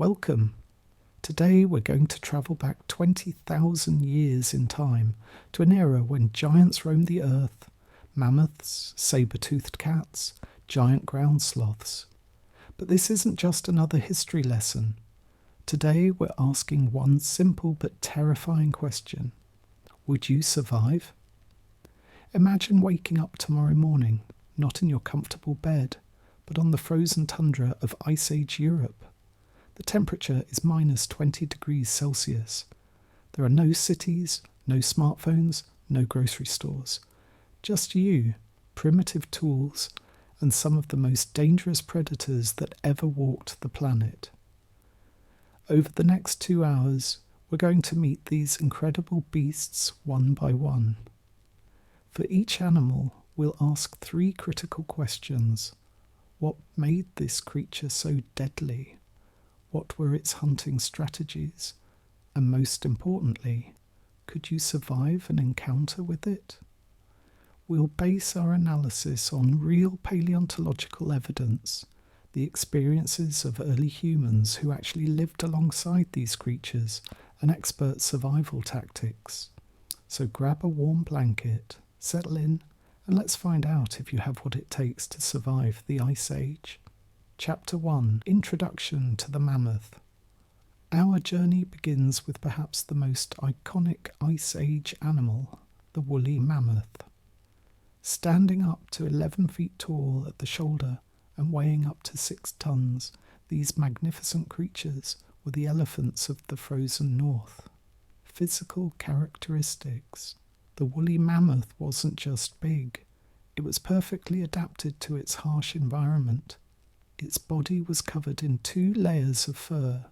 Welcome! Today we're going to travel back 20,000 years in time to an era when giants roamed the earth, mammoths, saber-toothed cats, giant ground sloths. But this isn't just another history lesson. Today we're asking one simple but terrifying question. Would you survive? Imagine waking up tomorrow morning, not in your comfortable bed, but on the frozen tundra of Ice Age Europe. The temperature is minus 20 degrees Celsius. There are no cities, no smartphones, no grocery stores. Just you, primitive tools, and some of the most dangerous predators that ever walked the planet. Over the next 2 hours, we're going to meet these incredible beasts one by one. For each animal, we'll ask 3 critical questions. What made this creature so deadly? What were its hunting strategies? And most importantly, could you survive an encounter with it? We'll base our analysis on real paleontological evidence, the experiences of early humans who actually lived alongside these creatures, and expert survival tactics. So grab a warm blanket, settle in, and let's find out if you have what it takes to survive the Ice Age. Chapter 1: Introduction to the Mammoth. Our journey begins with perhaps the most iconic Ice Age animal, the woolly mammoth. Standing up to 11 feet tall at the shoulder and weighing up to 6 tons, these magnificent creatures were the elephants of the frozen north. Physical characteristics. The woolly mammoth wasn't just big, it was perfectly adapted to its harsh environment. Its body was covered in 2 layers of fur,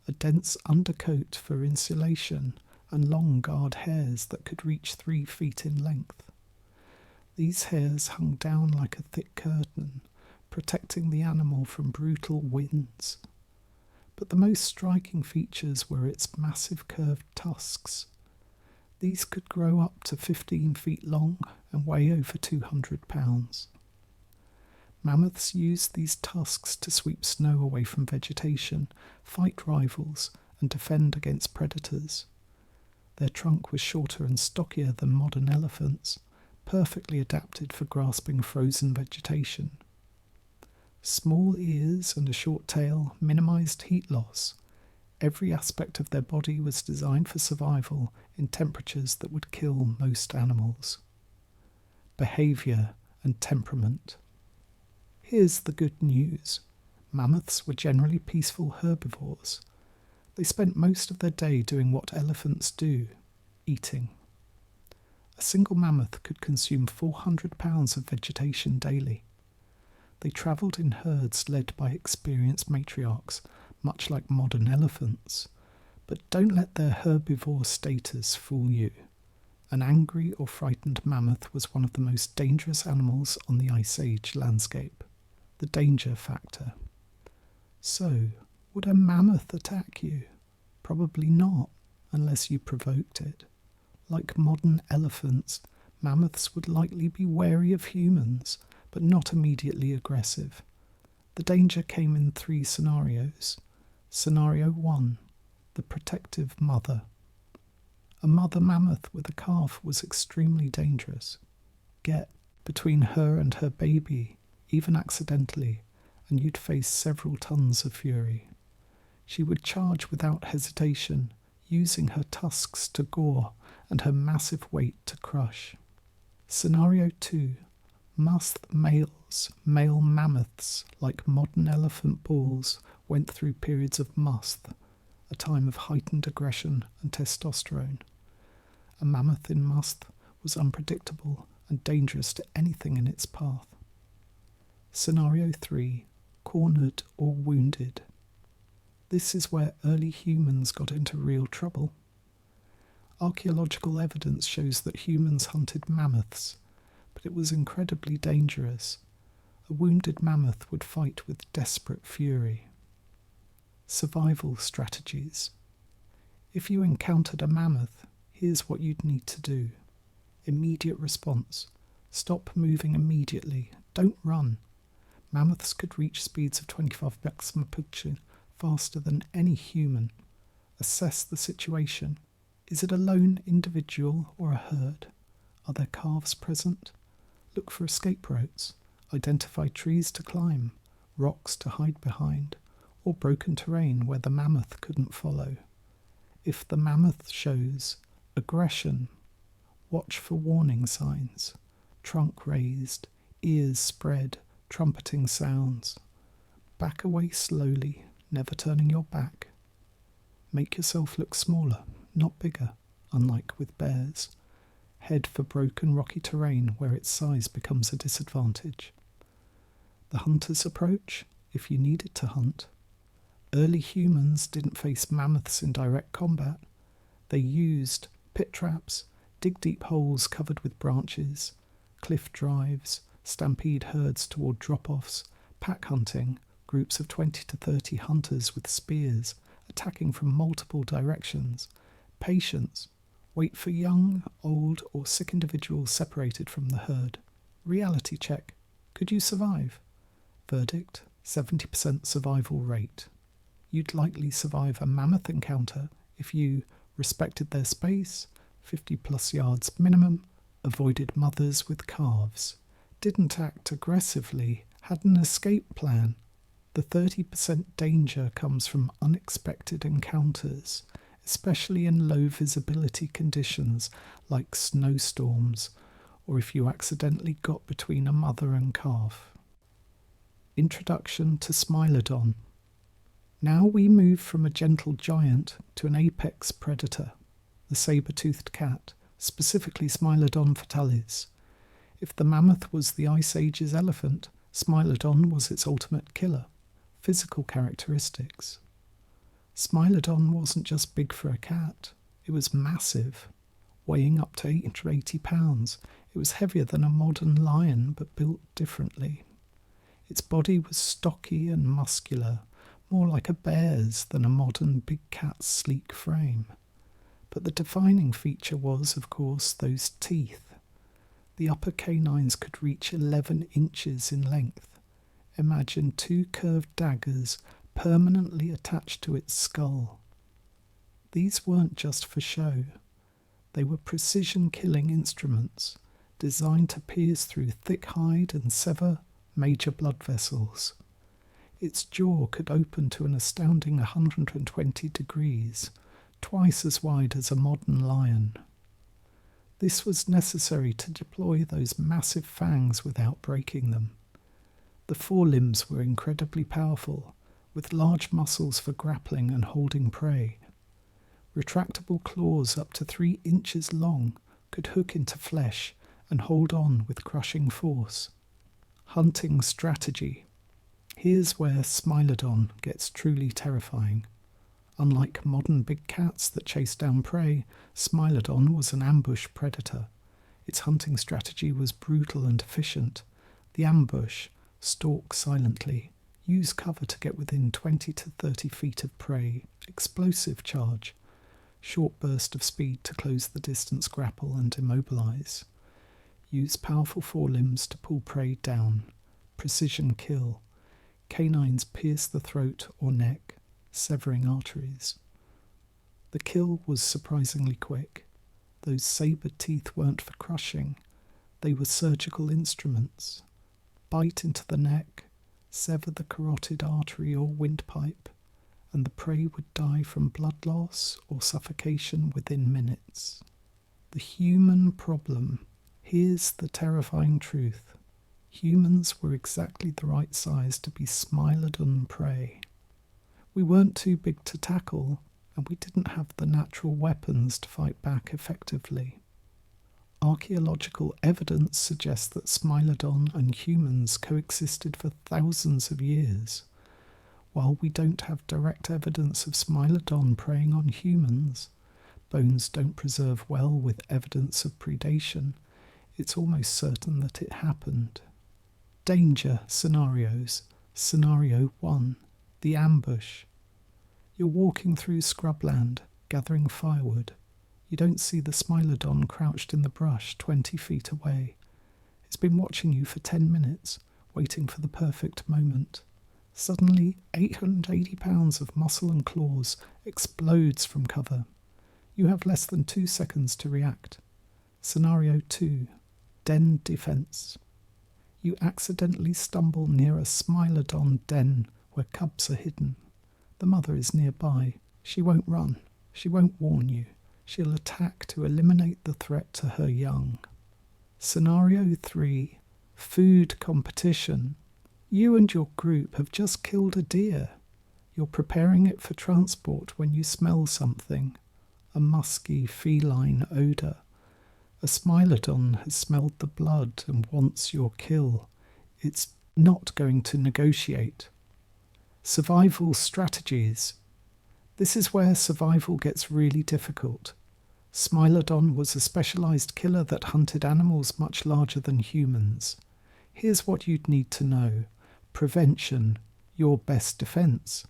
a dense undercoat for insulation, and long guard hairs that could reach 3 feet in length. These hairs hung down like a thick curtain, protecting the animal from brutal winds. But the most striking features were its massive curved tusks. These could grow up to 15 feet long and weigh over 200 pounds. Mammoths used these tusks to sweep snow away from vegetation, fight rivals, and defend against predators. Their trunk was shorter and stockier than modern elephants, perfectly adapted for grasping frozen vegetation. Small ears and a short tail minimized heat loss. Every aspect of their body was designed for survival in temperatures that would kill most animals. Behavior and temperament. Here's the good news. Mammoths were generally peaceful herbivores. They spent most of their day doing what elephants do, eating. A single mammoth could consume 400 pounds of vegetation daily. They travelled in herds led by experienced matriarchs, much like modern elephants. But don't let their herbivore status fool you. An angry or frightened mammoth was one of the most dangerous animals on the Ice Age landscape. The danger factor. So, would a mammoth attack you? Probably not, unless you provoked it. Like modern elephants, mammoths would likely be wary of humans, but not immediately aggressive. The danger came in 3 scenarios. Scenario 1: the protective mother. A mother mammoth with a calf was extremely dangerous. Get between her and her baby, even accidentally, and you'd face several tons of fury. She would charge without hesitation, using her tusks to gore and her massive weight to crush. Scenario 2: musth males, male mammoths, like modern elephant bulls, went through periods of musth, a time of heightened aggression and testosterone. A mammoth in musth was unpredictable and dangerous to anything in its path. Scenario 3: cornered or wounded. This is where early humans got into real trouble. Archaeological evidence shows that humans hunted mammoths, but it was incredibly dangerous. A wounded mammoth would fight with desperate fury. Survival strategies. If you encountered a mammoth, here's what you'd need to do. Immediate response. Stop moving immediately. Don't run. Mammoths could reach speeds of 25 bucks per faster than any human. Assess the situation. Is it a lone individual or a herd? Are there calves present? Look for escape routes. Identify trees to climb, rocks to hide behind, or broken terrain where the mammoth couldn't follow. If the mammoth shows aggression, watch for warning signs. Trunk raised, ears spread, trumpeting sounds. Back away slowly, never turning your back. Make yourself look smaller, not bigger, unlike with bears. Head for broken rocky terrain where its size becomes a disadvantage. The hunter's approach, if you needed to hunt. Early humans didn't face mammoths in direct combat. They used pit traps, dig deep holes covered with branches, cliff drives, stampede herds toward drop-offs, pack hunting, groups of 20 to 30 hunters with spears, attacking from multiple directions, patience, wait for young, old, or sick individuals separated from the herd. Reality check. Could you survive? Verdict, 70% survival rate. You'd likely survive a mammoth encounter if you respected their space, 50 plus yards minimum, avoided mothers with calves, didn't act aggressively, had an escape plan. The 30% danger comes from unexpected encounters, especially in low visibility conditions like snowstorms, or if you accidentally got between a mother and calf. Introduction to Smilodon. Now we move from a gentle giant to an apex predator, the saber-toothed cat, specifically Smilodon fatalis. If the mammoth was the Ice Age's elephant, Smilodon was its ultimate killer. Physical characteristics. Smilodon wasn't just big for a cat, it was massive, weighing up to 880 pounds. It was heavier than a modern lion, but built differently. Its body was stocky and muscular, more like a bear's than a modern big cat's sleek frame. But the defining feature was, of course, those teeth. The upper canines could reach 11 inches in length. Imagine 2 curved daggers permanently attached to its skull. These weren't just for show. They were precision-killing instruments designed to pierce through thick hide and sever major blood vessels. Its jaw could open to an astounding 120 degrees, twice as wide as a modern lion. This was necessary to deploy those massive fangs without breaking them. The forelimbs were incredibly powerful, with large muscles for grappling and holding prey. Retractable claws up to 3 inches long could hook into flesh and hold on with crushing force. Hunting strategy. Here's where Smilodon gets truly terrifying. Unlike modern big cats that chase down prey, Smilodon was an ambush predator. Its hunting strategy was brutal and efficient. The ambush: stalk silently, use cover to get within 20 to 30 feet of prey, explosive charge, short burst of speed to close the distance, grapple and immobilize. Use powerful forelimbs to pull prey down, precision kill. Canines pierce the throat or neck, severing arteries. The kill was surprisingly quick. Those saber teeth weren't for crushing, they were surgical instruments. Bite into the neck, sever the carotid artery or windpipe, and the prey would die from blood loss or suffocation within minutes. The human problem. Here's the terrifying truth. Humans were exactly the right size to be Smilodon prey. We weren't too big to tackle, and we didn't have the natural weapons to fight back effectively. Archaeological evidence suggests that Smilodon and humans coexisted for thousands of years. While we don't have direct evidence of Smilodon preying on humans, bones don't preserve well with evidence of predation, it's almost certain that it happened. Danger scenarios. Scenario 1. The ambush. You're walking through scrubland, gathering firewood. You don't see the Smilodon crouched in the brush 20 feet away. It's been watching you for 10 minutes, waiting for the perfect moment. Suddenly, 880 pounds of muscle and claws explodes from cover. You have less than 2 seconds to react. Scenario 2. Den defense. You accidentally stumble near a Smilodon den where cubs are hidden. The mother is nearby. She won't run. She won't warn you. She'll attack to eliminate the threat to her young. Scenario 3. Food competition. You and your group have just killed a deer. You're preparing it for transport when you smell something. A musky feline odour. A Smilodon has smelled the blood and wants your kill. It's not going to negotiate. Survival strategies. This is where survival gets really difficult. Smilodon was a specialised killer that hunted animals much larger than humans. Here's what you'd need to know. Prevention, your best defence.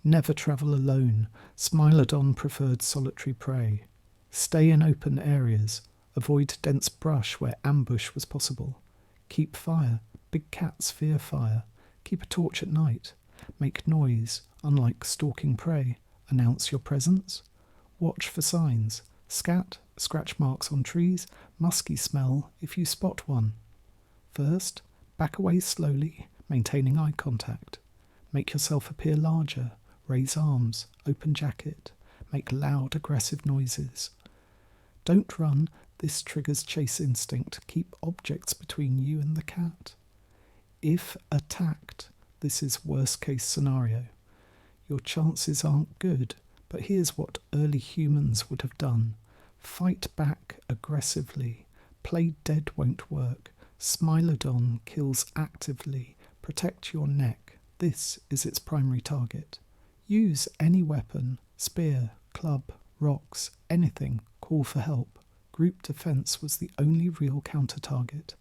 Never travel alone. Smilodon preferred solitary prey. Stay in open areas. Avoid dense brush where ambush was possible. Keep fire. Big cats fear fire. Keep a torch at night. Make noise, unlike stalking prey. Announce your presence. Watch for signs. Scat, scratch marks on trees, musky smell if you spot one. First, back away slowly, maintaining eye contact. Make yourself appear larger. Raise arms, open jacket. Make loud, aggressive noises. Don't run. This triggers chase instinct. Keep objects between you and the cat. If attacked, this is worst case scenario. Your chances aren't good, but here's what early humans would have done. Fight back aggressively. Play dead won't work. Smilodon kills actively. Protect your neck. This is its primary target. Use any weapon, spear, club, rocks, anything. Call for help. Group defense was the only real counter-target.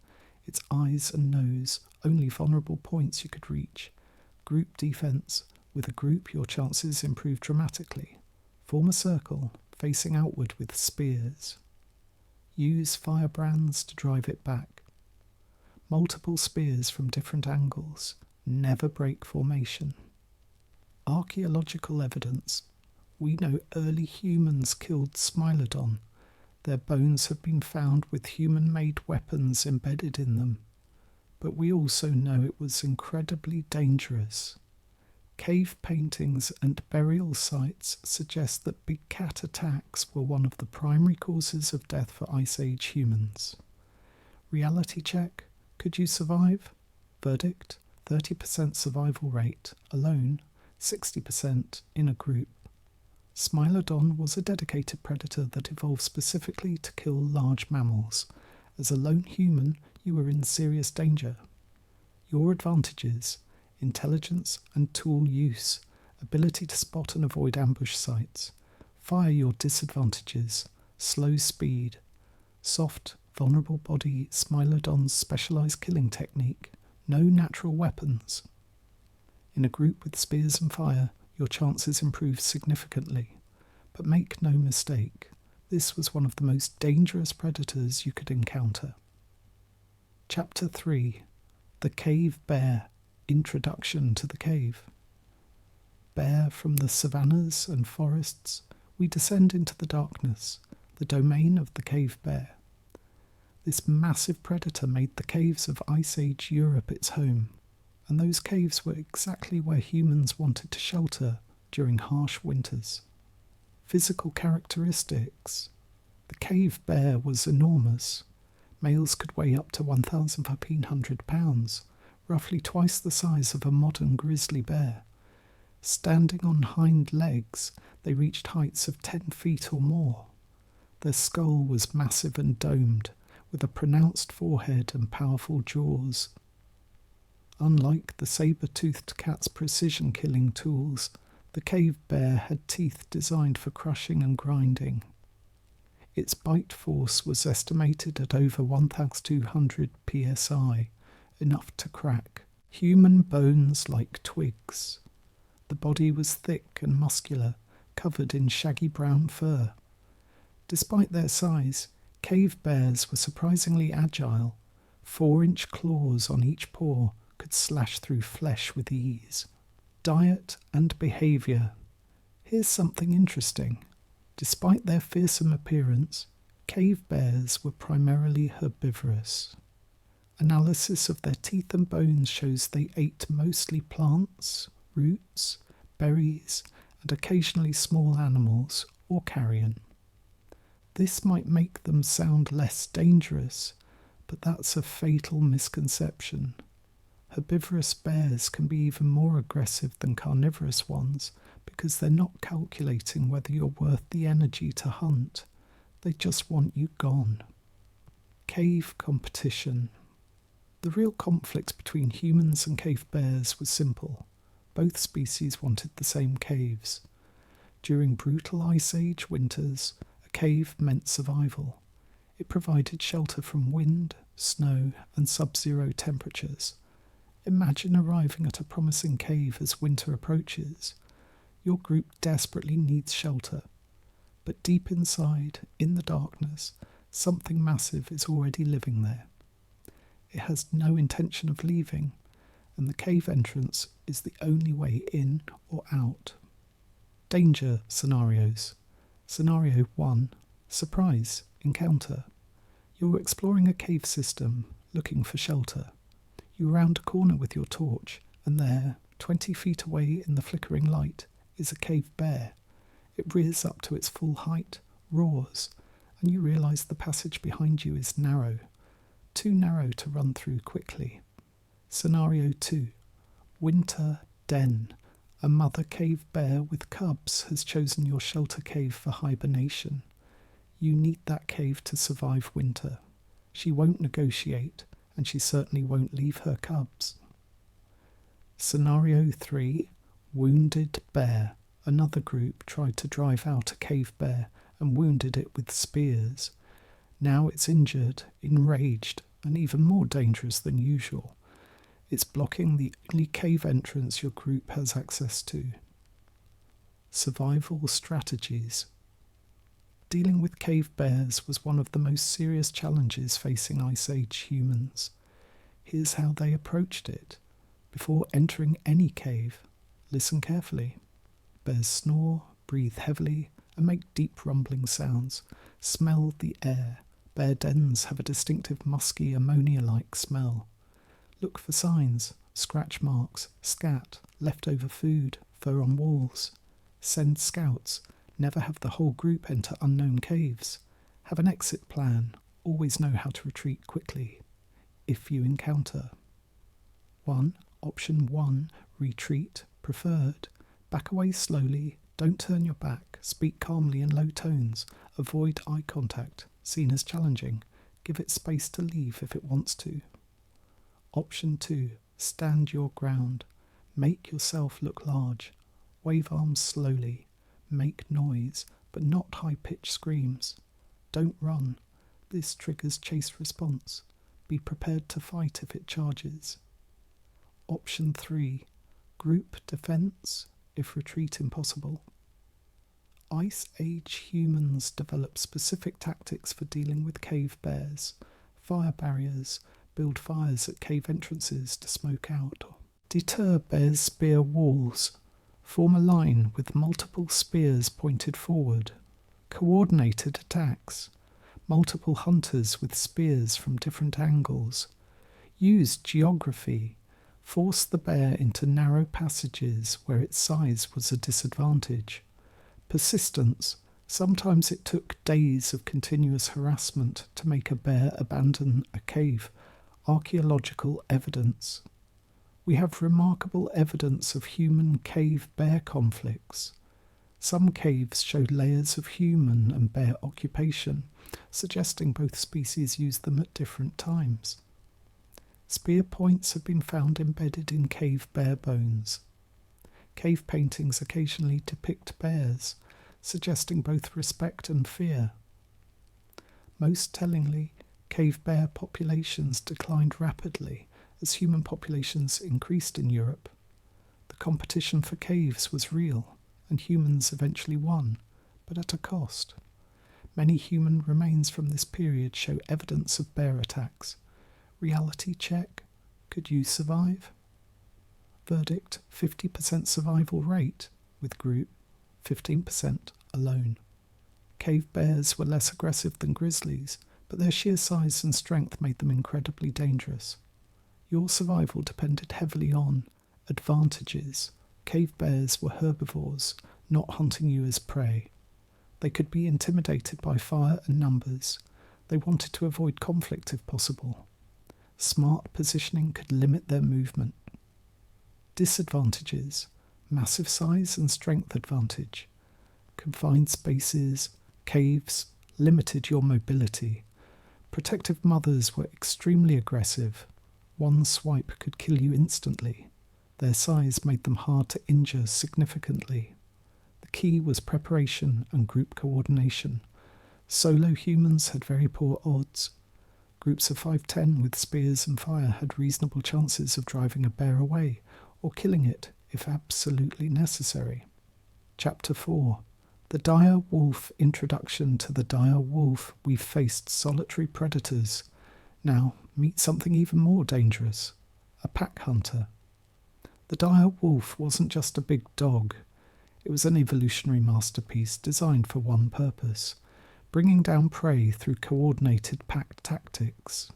Its eyes and nose, only vulnerable points you could reach. Group defense. With a group, your chances improve dramatically. Form a circle, facing outward with spears. Use firebrands to drive it back. Multiple spears from different angles. Never break formation. Archaeological evidence. We know early humans killed Smilodon. Their bones have been found with human-made weapons embedded in them. But we also know it was incredibly dangerous. Cave paintings and burial sites suggest that big cat attacks were one of the primary causes of death for Ice Age humans. Reality check. Could you survive? Verdict: 30% survival rate alone, 60% in a group. Smilodon was a dedicated predator that evolved specifically to kill large mammals. As a lone human, you were in serious danger. Your advantages: intelligence and tool use, ability to spot and avoid ambush sites. Fire your disadvantages: slow speed. Soft, vulnerable body, Smilodon's specialised killing technique. No natural weapons. In a group with spears and fire, your chances improve significantly. But make no mistake, this was one of the most dangerous predators you could encounter. Chapter 3. The Cave Bear. Introduction to the cave. Bear from the savannas and forests, we descend into the darkness, the domain of the cave bear. This massive predator made the caves of Ice Age Europe its home, and those caves were exactly where humans wanted to shelter during harsh winters. Physical characteristics. The cave bear was enormous. Males could weigh up to 1,500 pounds, roughly twice the size of a modern grizzly bear. Standing on hind legs, they reached heights of 10 feet or more. Their skull was massive and domed, with a pronounced forehead and powerful jaws. Unlike the saber-toothed cat's precision-killing tools, the cave bear had teeth designed for crushing and grinding. Its bite force was estimated at over 1,200 psi, enough to crack human bones like twigs. The body was thick and muscular, covered in shaggy brown fur. Despite their size, cave bears were surprisingly agile. 4-inch claws on each paw could slash through flesh with ease. Diet and behaviour. Here's something interesting. Despite their fearsome appearance, cave bears were primarily herbivorous. Analysis of their teeth and bones shows they ate mostly plants, roots, berries, and occasionally small animals or carrion. This might make them sound less dangerous, but that's a fatal misconception. Herbivorous bears can be even more aggressive than carnivorous ones because they're not calculating whether you're worth the energy to hunt. They just want you gone. Cave competition. The real conflict between humans and cave bears was simple. Both species wanted the same caves. During brutal Ice Age winters, a cave meant survival. It provided shelter from wind, snow, and sub-zero temperatures. Imagine arriving at a promising cave as winter approaches. Your group desperately needs shelter. But deep inside, in the darkness, something massive is already living there. It has no intention of leaving, and the cave entrance is the only way in or out. Danger scenarios. Scenario 1. Surprise encounter. You're exploring a cave system, looking for shelter. You round a corner with your torch, and there, 20 feet away in the flickering light, is a cave bear. It rears up to its full height, roars, and you realise the passage behind you is narrow. Too narrow to run through quickly. Scenario 2. Winter den. A mother cave bear with cubs has chosen your shelter cave for hibernation. You need that cave to survive winter. She won't negotiate, and she certainly won't leave her cubs. Scenario 3. Wounded bear. Another group tried to drive out a cave bear and wounded it with spears. Now it's injured, enraged, and even more dangerous than usual. It's blocking the only cave entrance your group has access to. Survival strategies. Dealing with cave bears was one of the most serious challenges facing Ice Age humans. Here's how they approached it. Before entering any cave, listen carefully. Bears snore, breathe heavily, and make deep rumbling sounds. Smell the air. Bear dens have a distinctive musky ammonia-like smell. Look for signs, scratch marks, scat, leftover food, fur on walls. Send scouts. Never have the whole group enter unknown caves. Have an exit plan. Always know how to retreat quickly. If you encounter. Option 1, retreat, preferred. Back away slowly, don't turn your back, speak calmly in low tones, avoid eye contact, seen as challenging, give it space to leave if it wants to. Option 2, stand your ground, make yourself look large, wave arms slowly, make noise, but not high-pitched screams. Don't run, this triggers chase response, be prepared to fight if it charges. Option 3, group defense, if retreat impossible. Ice Age humans developed specific tactics for dealing with cave bears. Fire barriers, build fires at cave entrances to smoke out. Deter bears' spear walls. Form a line with multiple spears pointed forward. Coordinated attacks. Multiple hunters with spears from different angles. Use geography. Force the bear into narrow passages where its size was a disadvantage. Persistence. Sometimes it took days of continuous harassment to make a bear abandon a cave. Archaeological evidence. We have remarkable evidence of human cave-bear conflicts. Some caves showed layers of human and bear occupation, suggesting both species used them at different times. Spear points have been found embedded in cave bear bones. Cave paintings occasionally depict bears, suggesting both respect and fear. Most tellingly, cave bear populations declined rapidly as human populations increased in Europe. The competition for caves was real, and humans eventually won, but at a cost. Many human remains from this period show evidence of bear attacks. Reality check. Could you survive? Verdict: 50% survival rate with group, 15% alone. Cave bears were less aggressive than grizzlies, but their sheer size and strength made them incredibly dangerous. Your survival depended heavily on advantages. Cave bears were herbivores, not hunting you as prey. They could be intimidated by fire and numbers. They wanted to avoid conflict if possible. Smart positioning could limit their movement. Disadvantages: massive size and strength advantage. Confined spaces, caves, limited your mobility. Protective mothers were extremely aggressive. One swipe could kill you instantly. Their size made them hard to injure significantly. The key was preparation and group coordination. Solo humans had very poor odds. Groups of 5-10 with spears and fire had reasonable chances of driving a bear away or killing it if absolutely necessary. Chapter 4. The dire wolf. Introduction to the dire wolf. We've faced solitary predators. Now meet something even more dangerous: a pack hunter. The dire wolf wasn't just a big dog. It was an evolutionary masterpiece designed for one purpose: bringing down prey through coordinated pack tactics.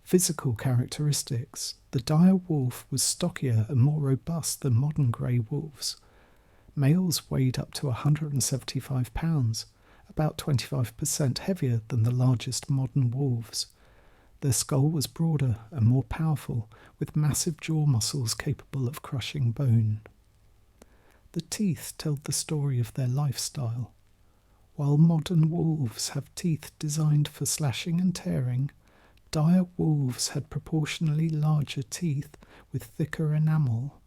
Physical characteristics: the dire wolf was stockier and more robust than modern grey wolves. Males weighed up to 175 pounds, about 25% heavier than the largest modern wolves. Their skull was broader and more powerful, with massive jaw muscles capable of crushing bone. The teeth told the story of their lifestyle. While modern wolves have teeth designed for slashing and tearing, dire wolves had proportionally larger teeth with thicker enamel,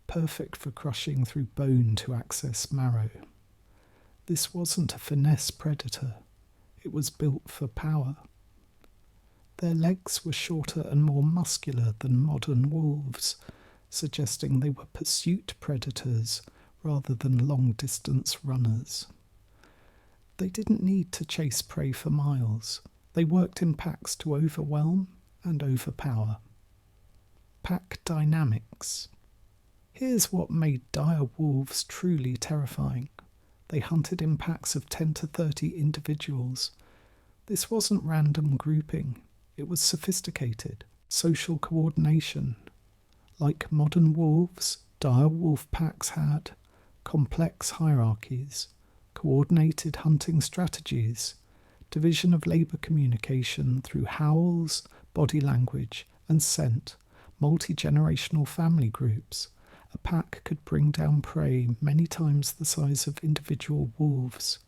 perfect for crushing through bone to access marrow. This wasn't a finesse predator. It was built for power. Their legs were shorter and more muscular than modern wolves, suggesting they were pursuit predators rather than long-distance runners. They didn't need to chase prey for miles. They worked in packs to overwhelm and overpower. Pack dynamics. Here's what made dire wolves truly terrifying. They hunted in packs of 10 to 30 individuals. This wasn't random grouping. It was sophisticated, social coordination. Like modern wolves, dire wolf packs had complex hierarchies, coordinated hunting strategies, division of labour communication through howls, body language, and scent, multi-generational family groups. A pack could bring down prey many times the size of individual wolves.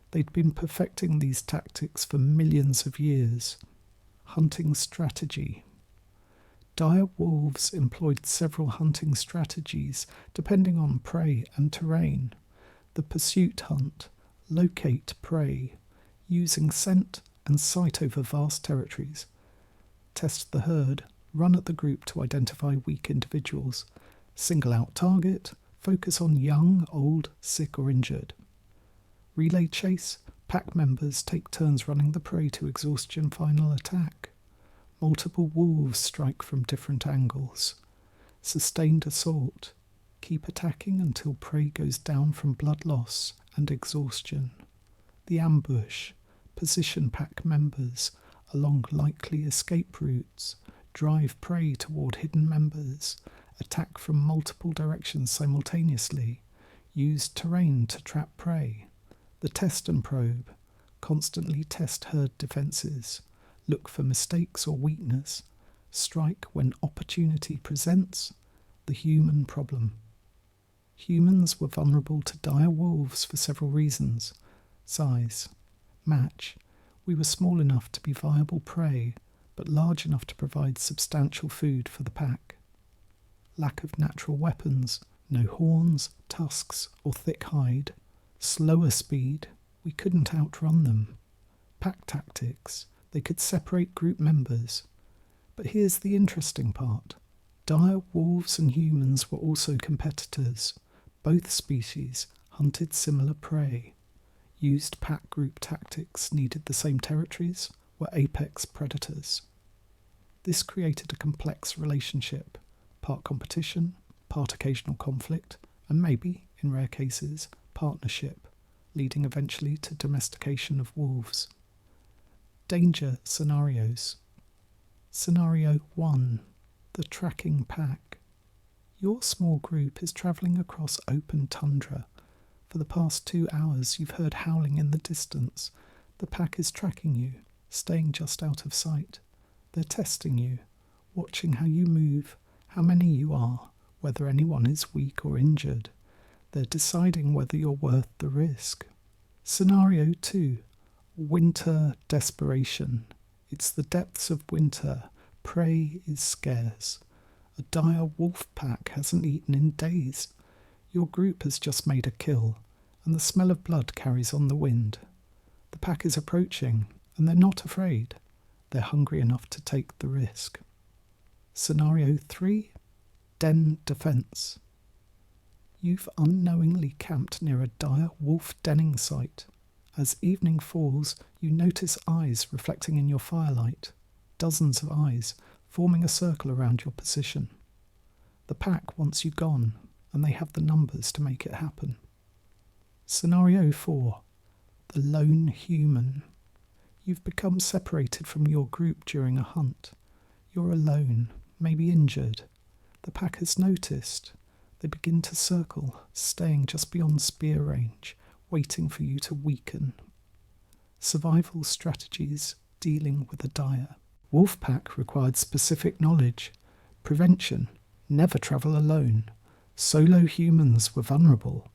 They'd been perfecting these tactics for millions of years. Hunting strategy. Dire wolves employed several hunting strategies depending on prey and terrain. The pursuit hunt, locate prey, using scent and sight over vast territories. Test the herd, run at the group to identify weak individuals. Single out target, focus on young, old, sick or injured. Relay chase, pack members take turns running the prey to exhaustion final attack. Multiple wolves strike from different angles. Sustained assault, keep attacking until prey goes down from blood loss and exhaustion. The ambush, position pack members along likely escape routes, drive prey toward hidden members, attack from multiple directions simultaneously, use terrain to trap prey. The test and probe, constantly test herd defences, look for mistakes or weakness, strike when opportunity presents. The human problem. Humans were vulnerable to dire wolves for several reasons. Size. Match. We were small enough to be viable prey, but large enough to provide substantial food for the pack. Lack of natural weapons, no horns, tusks, or thick hide. Slower speed, we couldn't outrun them. Pack tactics, they could separate group members. But here's the interesting part. Dire wolves and humans were also competitors. Both species hunted similar prey, used pack group tactics, needed the same territories, were apex predators. This created a complex relationship. part competition, part occasional conflict, and maybe, in rare cases, partnership, leading eventually to domestication of wolves. Danger scenarios. Scenario 1. The tracking pack. Your small group is travelling across open tundra. For the past 2 hours you've heard howling in the distance. The pack is tracking you, staying just out of sight. They're testing you, watching how you move, how many you are, whether anyone is weak or injured. They're deciding whether you're worth the risk. Scenario 2. Winter desperation. It's the depths of winter. Prey is scarce. A dire wolf pack hasn't eaten in days. Your group has just made a kill, and the smell of blood carries on the wind. The pack is approaching, and they're not afraid. They're hungry enough to take the risk. Scenario 3. Den defence. You've unknowingly camped near a dire wolf denning site. As evening falls, you notice eyes reflecting in your firelight. Dozens of eyes, forming a circle around your position. The pack wants you gone, and they have the numbers to make it happen. Scenario 4. The lone human. You've become separated from your group during a hunt. You're alone, maybe injured. The pack has noticed. They begin to circle, staying just beyond spear range, waiting for you to weaken. Survival strategies dealing with a dire. Wolfpack required specific knowledge. Prevention. Never travel alone. Solo humans were vulnerable.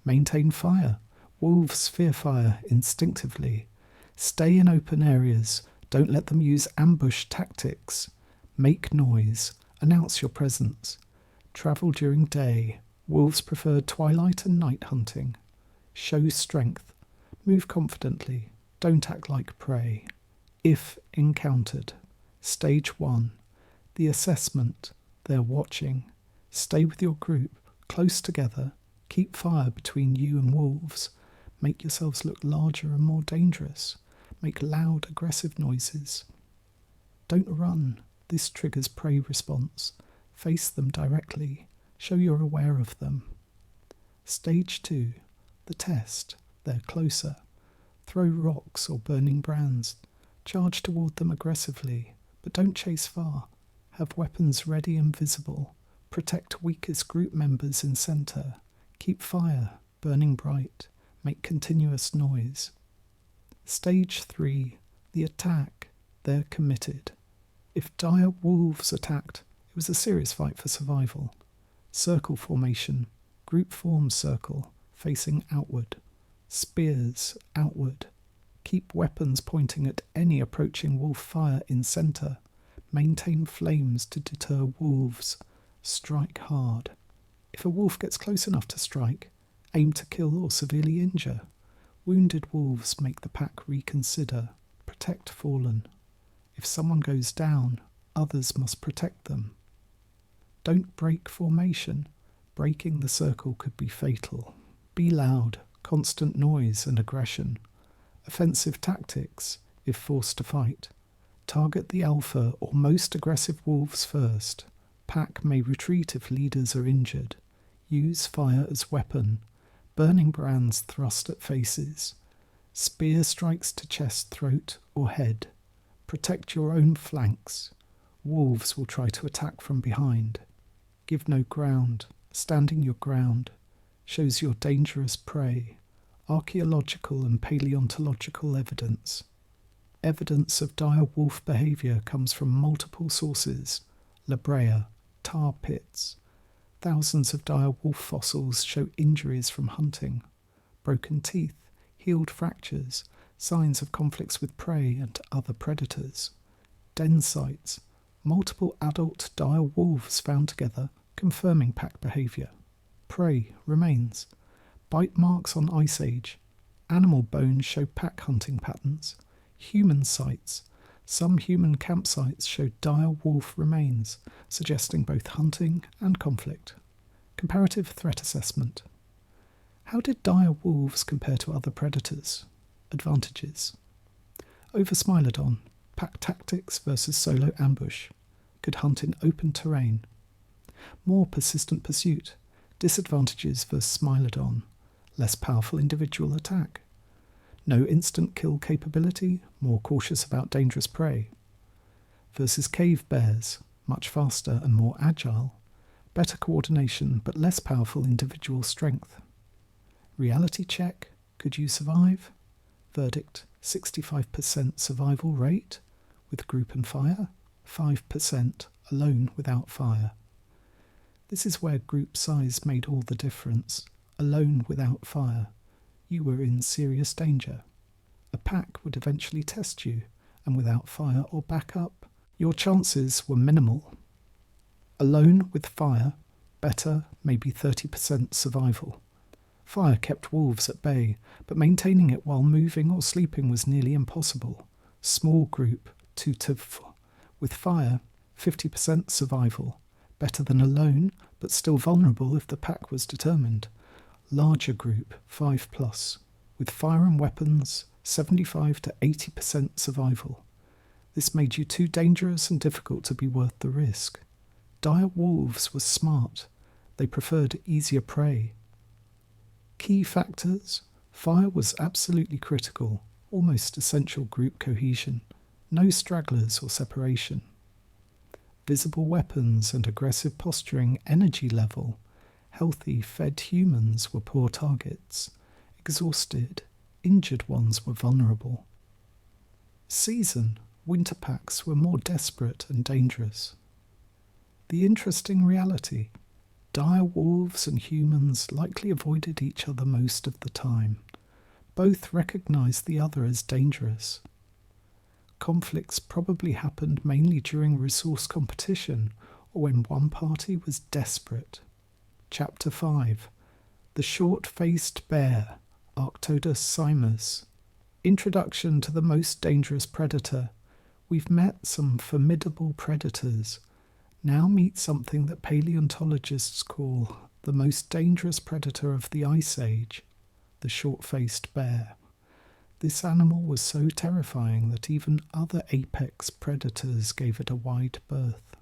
Maintain fire. Wolves fear fire instinctively. Stay in open areas. Don't let them use ambush tactics. Make noise. Announce your presence. Travel during day. Wolves prefer twilight and night hunting. Show strength. Move confidently. Don't act like prey. If encountered. Stage 1. The assessment. They're watching. Stay with your group, close together. Keep fire between you and wolves. Make yourselves look larger and more dangerous. Make loud, aggressive noises. Don't run. This triggers prey response. Face them directly. Show you're aware of them. Stage 2. The test. They're closer. Throw rocks or burning brands. Charge toward them aggressively, but don't chase far. Have weapons ready and visible. Protect weakest group members in centre. Keep fire, burning bright. Make continuous noise. Stage 3. The attack. They're committed. If dire wolves attacked, it was a serious fight for survival. Circle formation. Group form circle, facing outward. Spears outward. Keep weapons pointing at any approaching wolf fire in centre. Maintain flames to deter wolves. Strike hard. If a wolf gets close enough to strike, aim to kill or severely injure. Wounded wolves make the pack reconsider. Protect fallen. If someone goes down, others must protect them. Don't break formation. Breaking the circle could be fatal. Be loud. Constant noise and aggression. Offensive tactics, if forced to fight. Target the alpha or most aggressive wolves first. Pack may retreat if leaders are injured. Use fire as weapon. Burning brands thrust at faces. Spear strikes to chest, throat, or head. Protect your own flanks. Wolves will try to attack from behind. Give no ground. Standing your ground shows you're dangerous prey. Archaeological and paleontological evidence. Evidence of dire wolf behaviour comes from multiple sources. La Brea, tar pits. Thousands of dire wolf fossils show injuries from hunting. Broken teeth, healed fractures, signs of conflicts with prey and other predators. Den sites, multiple adult dire wolves found together, confirming pack behaviour. Prey remains. Bite marks on Ice Age. Animal bones show pack hunting patterns. Human sites. Some human campsites show dire wolf remains, suggesting both hunting and conflict. Comparative threat assessment. How did dire wolves compare to other predators? Advantages. Over Smilodon. Pack tactics versus solo ambush. Could hunt in open terrain. more persistent pursuit, disadvantages versus Smilodon, less powerful individual attack, no instant kill capability, more cautious about dangerous prey, versus cave bears, much faster and more agile, better coordination but less powerful individual strength. Reality check, could you survive? Verdict, 65% survival rate with group and fire, 5% alone without fire. This is where group size made all the difference. Alone without fire, you were in serious danger. A pack would eventually test you, and without fire or backup, your chances were minimal. Alone with fire, better, maybe 30% survival. Fire kept wolves at bay, but maintaining it while moving or sleeping was nearly impossible. Small group, 2 to 4. With fire, 50% survival. Better than alone, but still vulnerable if the pack was determined. Larger group, 5+. With fire and weapons, 75 to 80% survival. This made you too dangerous and difficult to be worth the risk. Dire wolves were smart. They preferred easier prey. Key factors: fire was absolutely critical, almost essential group cohesion, no stragglers or separation. Visible weapons and aggressive posturing, energy level, healthy, fed humans were poor targets. Exhausted, injured ones were vulnerable. Season: winter packs were more desperate and dangerous. The interesting reality: dire wolves and humans likely avoided each other most of the time. Both recognized the other as dangerous. Conflicts probably happened mainly during resource competition or when one party was desperate. Chapter 5: The Short-Faced Bear, Arctodus simus. Introduction to the most dangerous predator. We've met some formidable predators. Now meet something that paleontologists call the most dangerous predator of the Ice Age, the short-faced bear. This animal was so terrifying that even other apex predators gave it a wide berth.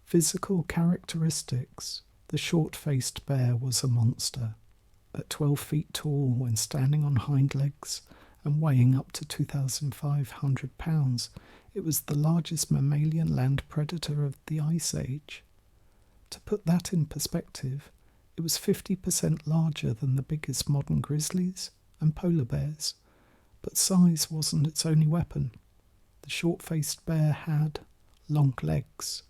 Physical characteristics: the short-faced bear was a monster. At 12 feet tall when standing on hind legs and weighing up to 2,500 pounds, it was the largest mammalian land predator of the Ice Age. To put that in perspective, it was 50% larger than the biggest modern grizzlies and polar bears. But size wasn't its only weapon. The short-faced bear had long legs.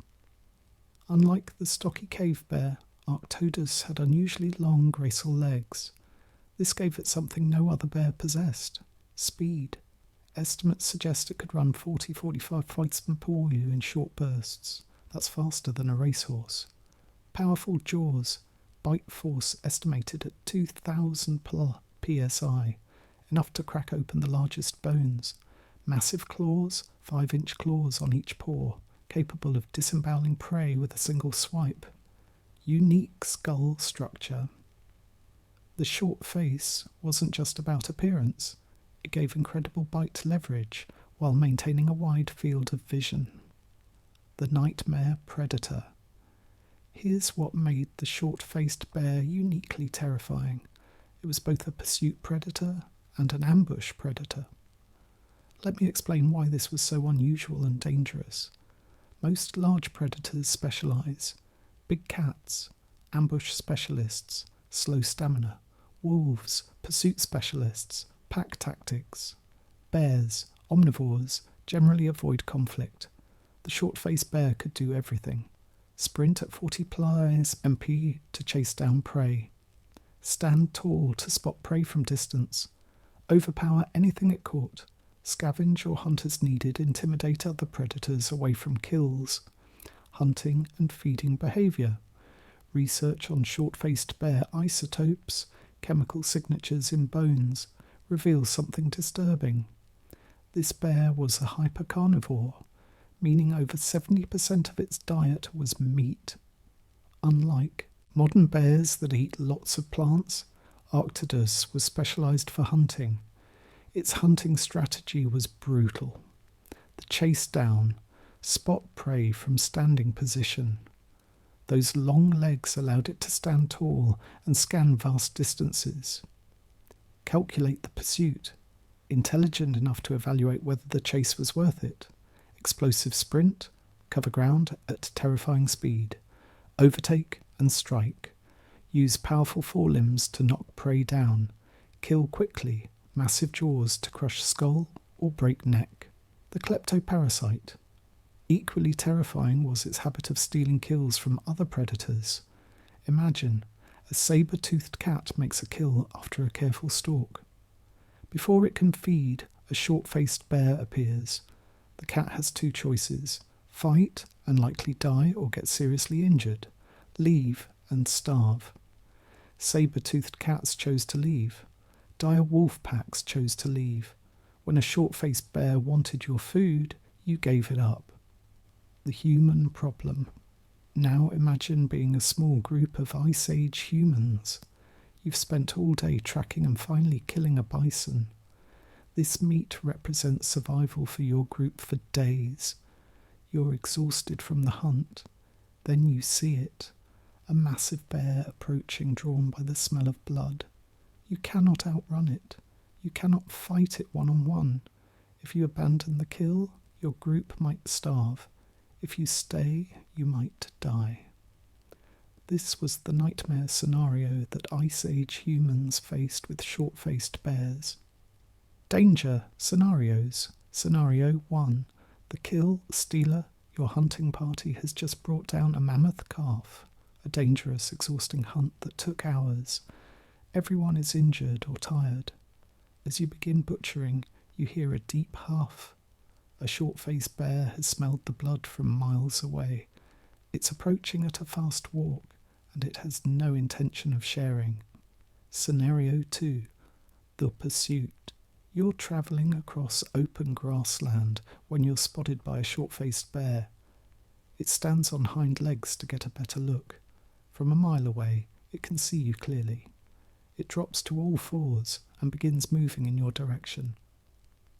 Unlike the stocky cave bear, Arctodus had unusually long, graceful legs. This gave it something no other bear possessed: speed. Estimates suggest it could run 40-45 km/h in short bursts. That's faster than a racehorse. Powerful jaws, bite force estimated at 2,000 psi, enough to crack open the largest bones. Massive claws, 5-inch claws on each paw, capable of disemboweling prey with a single swipe. Unique skull structure. The short face wasn't just about appearance. It gave incredible bite leverage while maintaining a wide field of vision. The nightmare predator. Here's what made the short-faced bear uniquely terrifying. It was both a pursuit predator and an ambush predator. Let me explain why this was so unusual and dangerous. Most large predators specialize. Big cats, ambush specialists, slow stamina. Wolves, pursuit specialists, pack tactics. Bears, omnivores, generally avoid conflict. The short-faced bear could do everything. Sprint at 40 mph to chase down prey. Stand tall to spot prey from distance. Overpower anything it caught. Scavenge or hunt as needed, intimidate other predators away from kills. Hunting and feeding behaviour. Research on short-faced bear isotopes, chemical signatures in bones, reveals something disturbing. This bear was a hypercarnivore, meaning over 70% of its diet was meat. Unlike modern bears that eat lots of plants, Arctodus was specialised for hunting. Its hunting strategy was brutal. The chase down, spot prey from standing position. Those long legs allowed it to stand tall and scan vast distances. Calculate the pursuit. Intelligent enough to evaluate whether the chase was worth it. Explosive sprint, cover ground at terrifying speed. Overtake and strike. Use powerful forelimbs to knock prey down. Kill quickly, massive jaws to crush skull or break neck. The kleptoparasite. Equally terrifying was its habit of stealing kills from other predators. Imagine, a saber-toothed cat makes a kill after a careful stalk. Before it can feed, a short-faced bear appears. The cat has two choices: fight and likely die or get seriously injured, leave and starve. Saber-toothed cats chose to leave. Dire wolf packs chose to leave. When a short-faced bear wanted your food, you gave it up. The human problem. Now imagine being a small group of Ice Age humans. You've spent all day tracking and finally killing a bison. This meat represents survival for your group for days. You're exhausted from the hunt. Then you see it. A massive bear approaching, drawn by the smell of blood. You cannot outrun it. You cannot fight it one-on-one. If you abandon the kill, your group might starve. If you stay, you might die. This was the nightmare scenario that Ice Age humans faced with short-faced bears. Danger scenarios. Scenario 1. The kill stealer, your hunting party, has just brought down a mammoth calf. A dangerous, exhausting hunt that took hours. Everyone is injured or tired. As you begin butchering, you hear a deep huff. A short-faced bear has smelled the blood from miles away. It's approaching at a fast walk, and it has no intention of sharing. Scenario 2. The pursuit. You're travelling across open grassland when you're spotted by a short-faced bear. It stands on hind legs to get a better look. From a mile away, it can see you clearly. It drops to all fours and begins moving in your direction.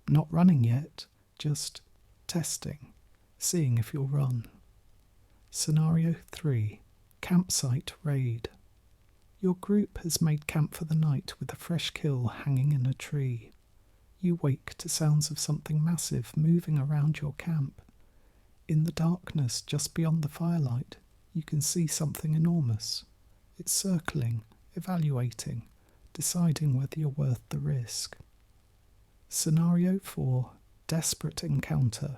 Not running yet, just testing, seeing if you'll run. Scenario 3. Campsite raid. Your group has made camp for the night with a fresh kill hanging in a tree. You wake to sounds of something massive moving around your camp. In the darkness just beyond the firelight, you can see something enormous. It's circling, evaluating, deciding whether you're worth the risk. Scenario 4. Desperate encounter.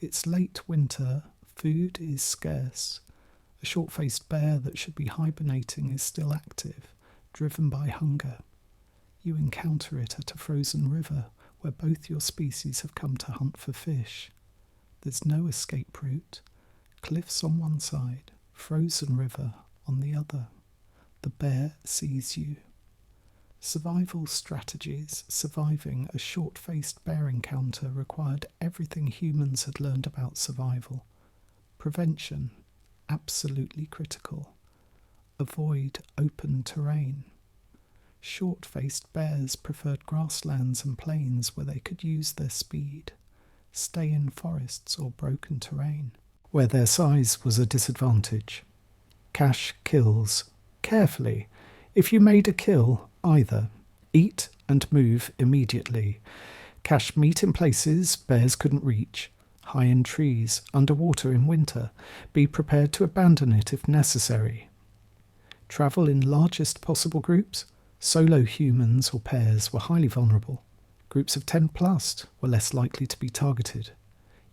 It's late winter, food is scarce. A short-faced bear that should be hibernating is still active, driven by hunger. You encounter it at a frozen river where both your species have come to hunt for fish. There's no escape route. Cliffs on one side, frozen river on the other. The bear sees you. Survival strategies. Surviving a short-faced bear encounter required everything humans had learned about survival. Prevention. Absolutely critical. Avoid open terrain. Short-faced bears preferred grasslands and plains where they could use their speed. Stay in forests or broken terrain, where their size was a disadvantage. Cache kills. Carefully. If you made a kill, either eat and move immediately. Cache meat in places bears couldn't reach. High in trees, underwater in winter. Be prepared to abandon it if necessary. Travel in largest possible groups. Solo humans or pairs were highly vulnerable. Groups of 10 plus were less likely to be targeted.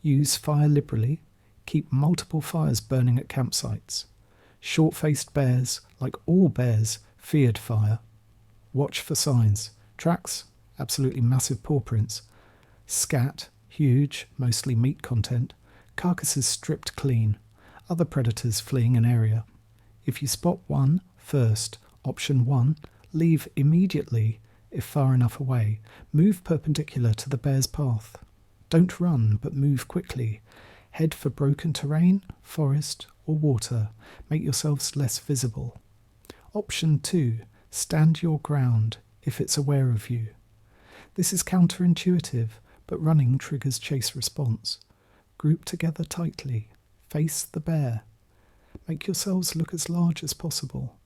Use fire liberally. Keep multiple fires burning at campsites. Short-faced bears, like all bears, feared fire. Watch for signs. Tracks, absolutely massive paw prints. Scat, huge, mostly meat content. Carcasses stripped clean. Other predators fleeing an area. If you spot one, first, option 1, leave immediately if far enough away. Move perpendicular to the bear's path. Don't run, but move quickly. Head for broken terrain, forest, or water. Make yourselves less visible. Option 2, stand your ground if it's aware of you. This is counterintuitive, but running triggers chase response. Group together tightly. Face the bear. Make yourselves look as large as possible.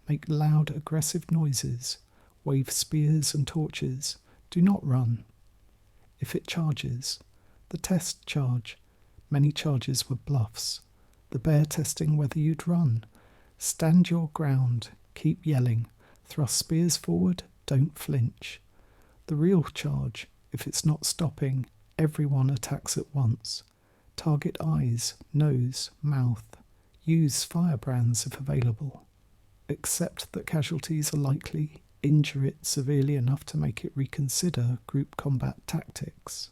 Make loud, aggressive noises. Wave spears and torches. Do not run. If it charges, the test charge. Many charges were bluffs. The bear testing whether you'd run. Stand your ground. Keep yelling. Thrust spears forward. Don't flinch. The real charge, if it's not stopping, everyone attacks at once. Target eyes, nose, mouth. Use firebrands if available. Accept that casualties are likely. Injure it severely enough to make it reconsider group combat tactics.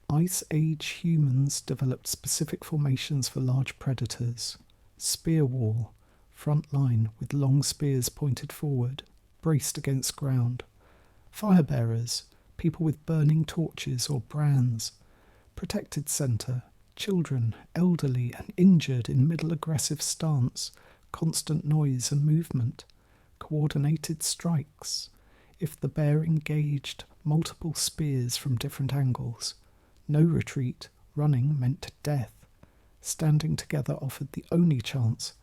Ice Age humans developed specific formations for large predators. Spear wall, front line with long spears pointed forward, braced against ground. Firebearers, people with burning torches or brands. Protected centre, children, elderly and injured in middle aggressive stance, constant noise and movement. Coordinated strikes. If the bear engaged, multiple spears from different angles. No retreat, running meant death. Standing together offered the only chance.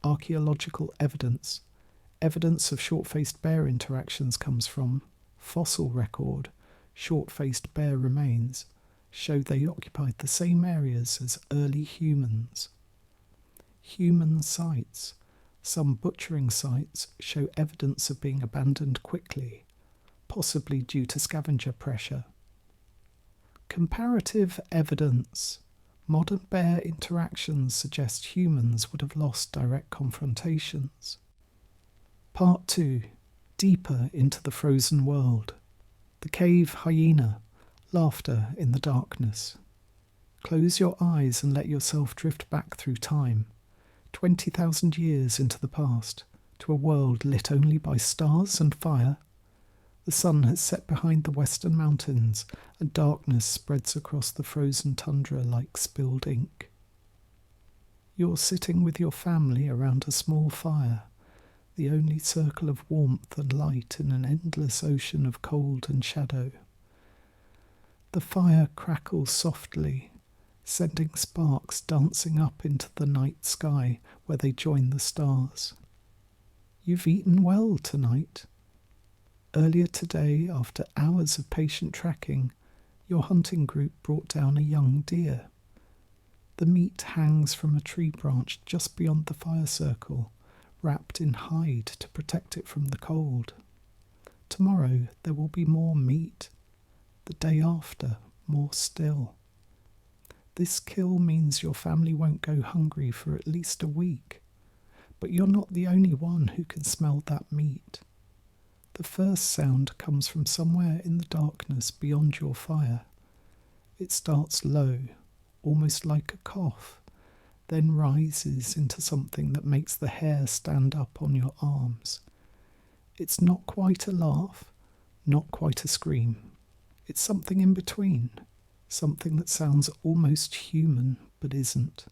Archaeological evidence. Evidence of short-faced bear interactions comes from fossil record. Short-faced bear remains show they occupied the same areas as early humans. Human sites. Some butchering sites show evidence of being abandoned quickly, possibly due to scavenger pressure. Comparative evidence. Modern bear interactions suggest humans would have lost direct confrontations. Part 2. Deeper into the frozen world. The cave hyena. Laughter in the darkness. Close your eyes and let yourself drift back through time. 20,000 years into the past, to a world lit only by stars and fire. The sun has set behind the western mountains, and darkness spreads across the frozen tundra like spilled ink. You're sitting with your family around a small fire, the only circle of warmth and light in an endless ocean of cold and shadow. The fire crackles softly, sending sparks dancing up into the night sky where they join the stars. You've eaten well tonight. Earlier today, after hours of patient tracking, your hunting group brought down a young deer. The meat hangs from a tree branch just beyond the fire circle, wrapped in hide to protect it from the cold. Tomorrow there will be more meat. The day after, more still. This kill means your family won't go hungry for at least a week. But you're not the only one who can smell that meat. The first sound comes from somewhere in the darkness beyond your fire. It starts low, almost like a cough, then rises into something that makes the hair stand up on your arms. It's not quite a laugh, not quite a scream. It's something in between, something that sounds almost human but isn't.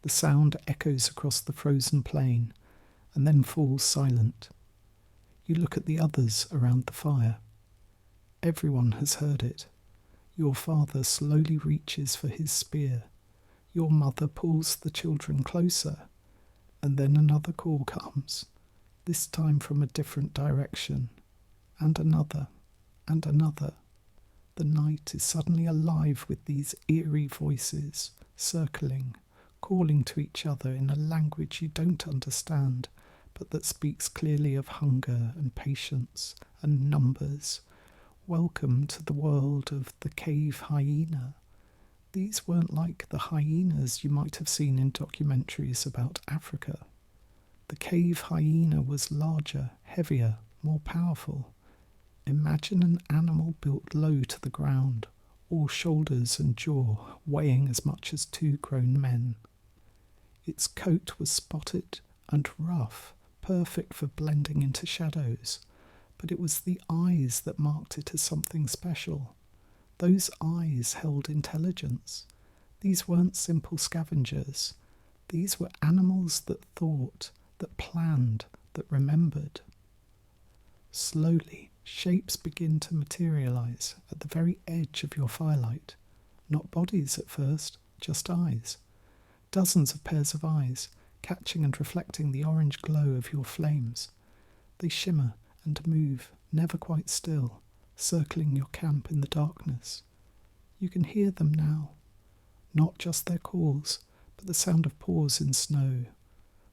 The sound echoes across the frozen plain and then falls silent. You look at the others around the fire. Everyone has heard it. Your father slowly reaches for his spear. Your mother pulls the children closer. And then another call comes, this time from a different direction. And another, and another. The night is suddenly alive with these eerie voices, circling, calling to each other in a language you don't understand, but that speaks clearly of hunger and patience and numbers. Welcome to the world of the cave hyena. These weren't like the hyenas you might have seen in documentaries about Africa. The cave hyena was larger, heavier, more powerful. Imagine an animal built low to the ground, all shoulders and jaw, weighing as much as 2 grown men. Its coat was spotted and rough, perfect for blending into shadows, but it was the eyes that marked it as something special. Those eyes held intelligence. These weren't simple scavengers. These were animals that thought, that planned, that remembered. Slowly, shapes begin to materialize at the very edge of your firelight. Not bodies at first, just eyes. dozens of pairs of eyes, catching and reflecting the orange glow of your flames. They shimmer and move, never quite still, circling your camp in the darkness. You can hear them now, not just their calls, but the sound of paws in snow,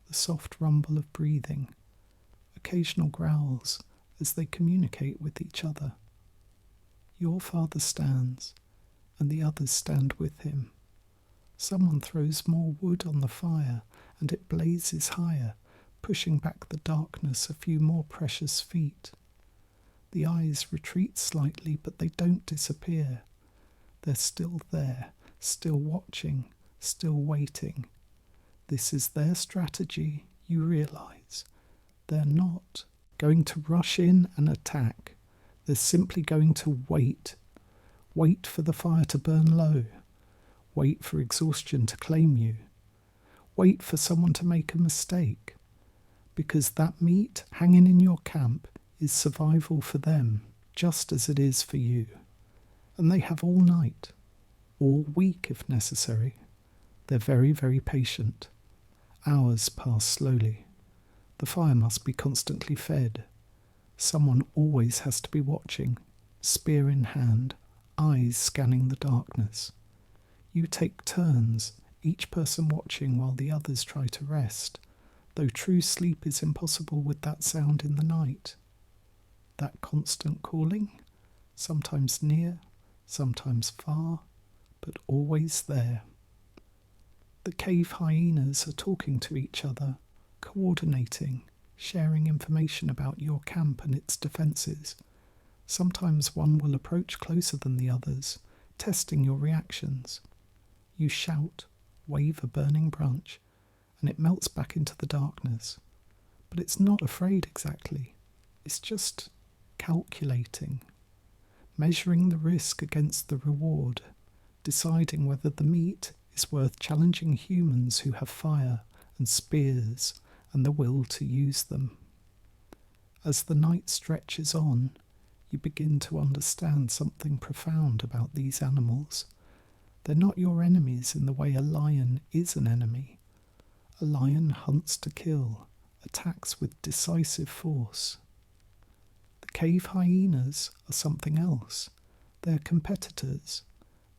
the soft rumble of breathing, occasional growls as they communicate with each other. Your father stands, and the others stand with him. Someone throws more wood on the fire, and it blazes higher, pushing back the darkness a few more precious feet. The eyes retreat slightly, but they don't disappear. They're still there, still watching, still waiting. This is their strategy, you realise. They're not going to rush in and attack. They're simply going to wait. Wait for the fire to burn low. Wait for exhaustion to claim you. Wait for someone to make a mistake. Because that meat hanging in your camp is survival for them, just as it is for you. And they have all night, all week if necessary. They're very, very patient. Hours pass slowly. The fire must be constantly fed. Someone always has to be watching, spear in hand, eyes scanning the darkness. You take turns, each person watching while the others try to rest, though true sleep is impossible with that sound in the night. That constant calling, sometimes near, sometimes far, but always there. The cave hyenas are talking to each other, coordinating, sharing information about your camp and its defences. Sometimes one will approach closer than the others, testing your reactions. You shout, wave a burning branch, and it melts back into the darkness. But it's not afraid exactly. It's just calculating, measuring the risk against the reward, deciding whether the meat is worth challenging humans who have fire and spears and the will to use them. As the night stretches on, you begin to understand something profound about these animals. They're not your enemies in the way a lion is an enemy. A lion hunts to kill, attacks with decisive force. The cave hyenas are something else. They're competitors.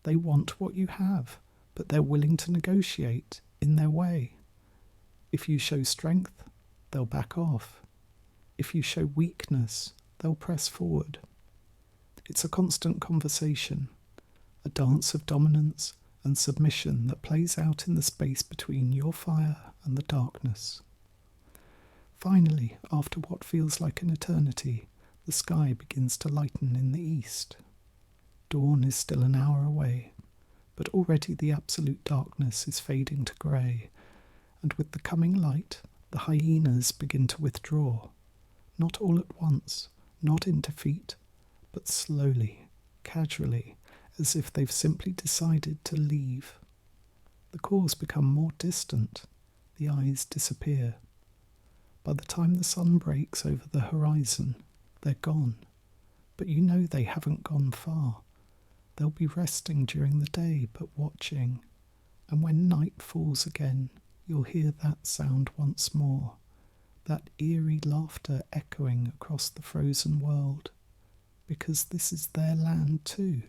They want what you have, but they're willing to negotiate in their way. If you show strength, they'll back off. If you show weakness, they'll press forward. It's a constant conversation, a dance of dominance and submission that plays out in the space between your fire and the darkness. Finally, after what feels like an eternity, the sky begins to lighten in the east. Dawn is still an hour away, but already the absolute darkness is fading to grey, and with the coming light, the hyenas begin to withdraw, not all at once, not in defeat, but slowly, casually, as if they've simply decided to leave. The calls become more distant, the eyes disappear. By the time the sun breaks over the horizon, they're gone, but you know they haven't gone far. They'll be resting during the day, but watching, and when night falls again, you'll hear that sound once more, that eerie laughter echoing across the frozen world, because this is their land too,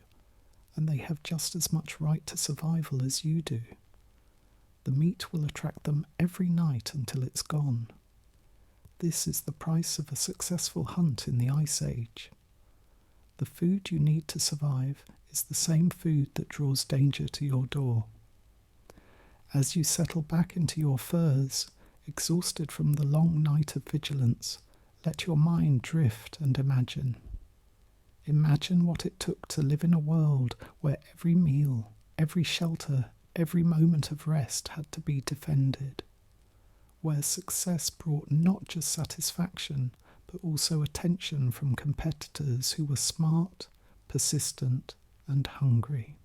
and they have just as much right to survival as you do. The meat will attract them every night until it's gone. This is the price of a successful hunt in the Ice Age. The food you need to survive is the same food that draws danger to your door. As you settle back into your furs, exhausted from the long night of vigilance, let your mind drift and imagine. Imagine what it took to live in a world where every meal, every shelter, every moment of rest had to be defended. Where success brought not just satisfaction, but also attention from competitors who were smart, persistent, and hungry.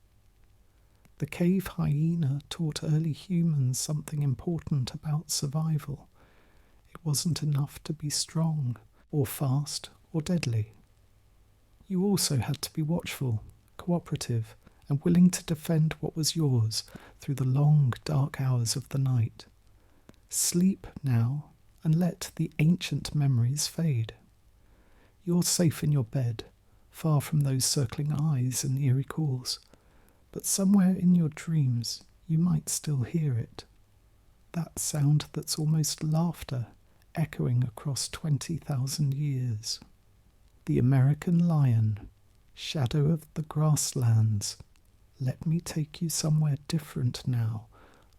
The cave hyena taught early humans something important about survival. It wasn't enough to be strong, or fast, or deadly. You also had to be watchful, cooperative, and willing to defend what was yours through the long, dark hours of the night. Sleep now, and let the ancient memories fade. You're safe in your bed, far from those circling eyes and eerie calls, but somewhere in your dreams you might still hear it. That sound that's almost laughter, echoing across 20,000 years. The American lion, shadow of the grasslands. Let me take you somewhere different now,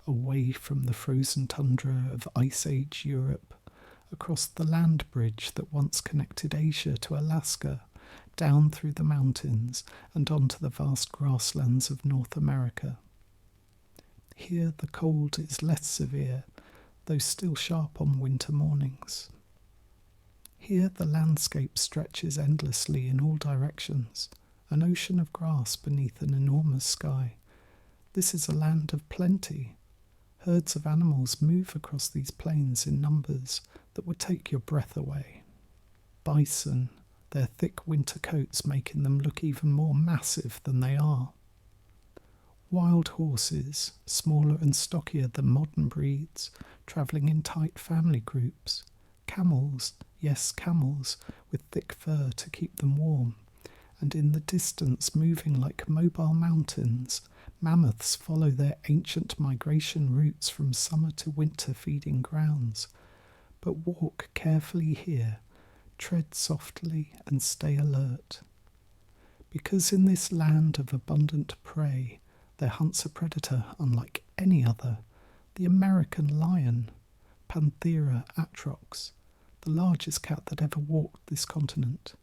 away from the frozen tundra of Ice Age Europe, across the land bridge that once connected Asia to Alaska, down through the mountains and onto the vast grasslands of North America. Here the cold is less severe, though still sharp on winter mornings. Here the landscape stretches endlessly in all directions, an ocean of grass beneath an enormous sky. This is a land of plenty. Herds of animals move across these plains in numbers that would take your breath away. Bison, their thick winter coats making them look even more massive than they are. Wild horses, smaller and stockier than modern breeds, travelling in tight family groups. Camels, yes, camels, with thick fur to keep them warm. And in the distance, moving like mobile mountains, mammoths follow their ancient migration routes from summer to winter feeding grounds. But walk carefully here, tread softly and stay alert. Because in this land of abundant prey, there hunts a predator unlike any other, the American lion, Panthera atrox, the largest cat that ever walked this continent.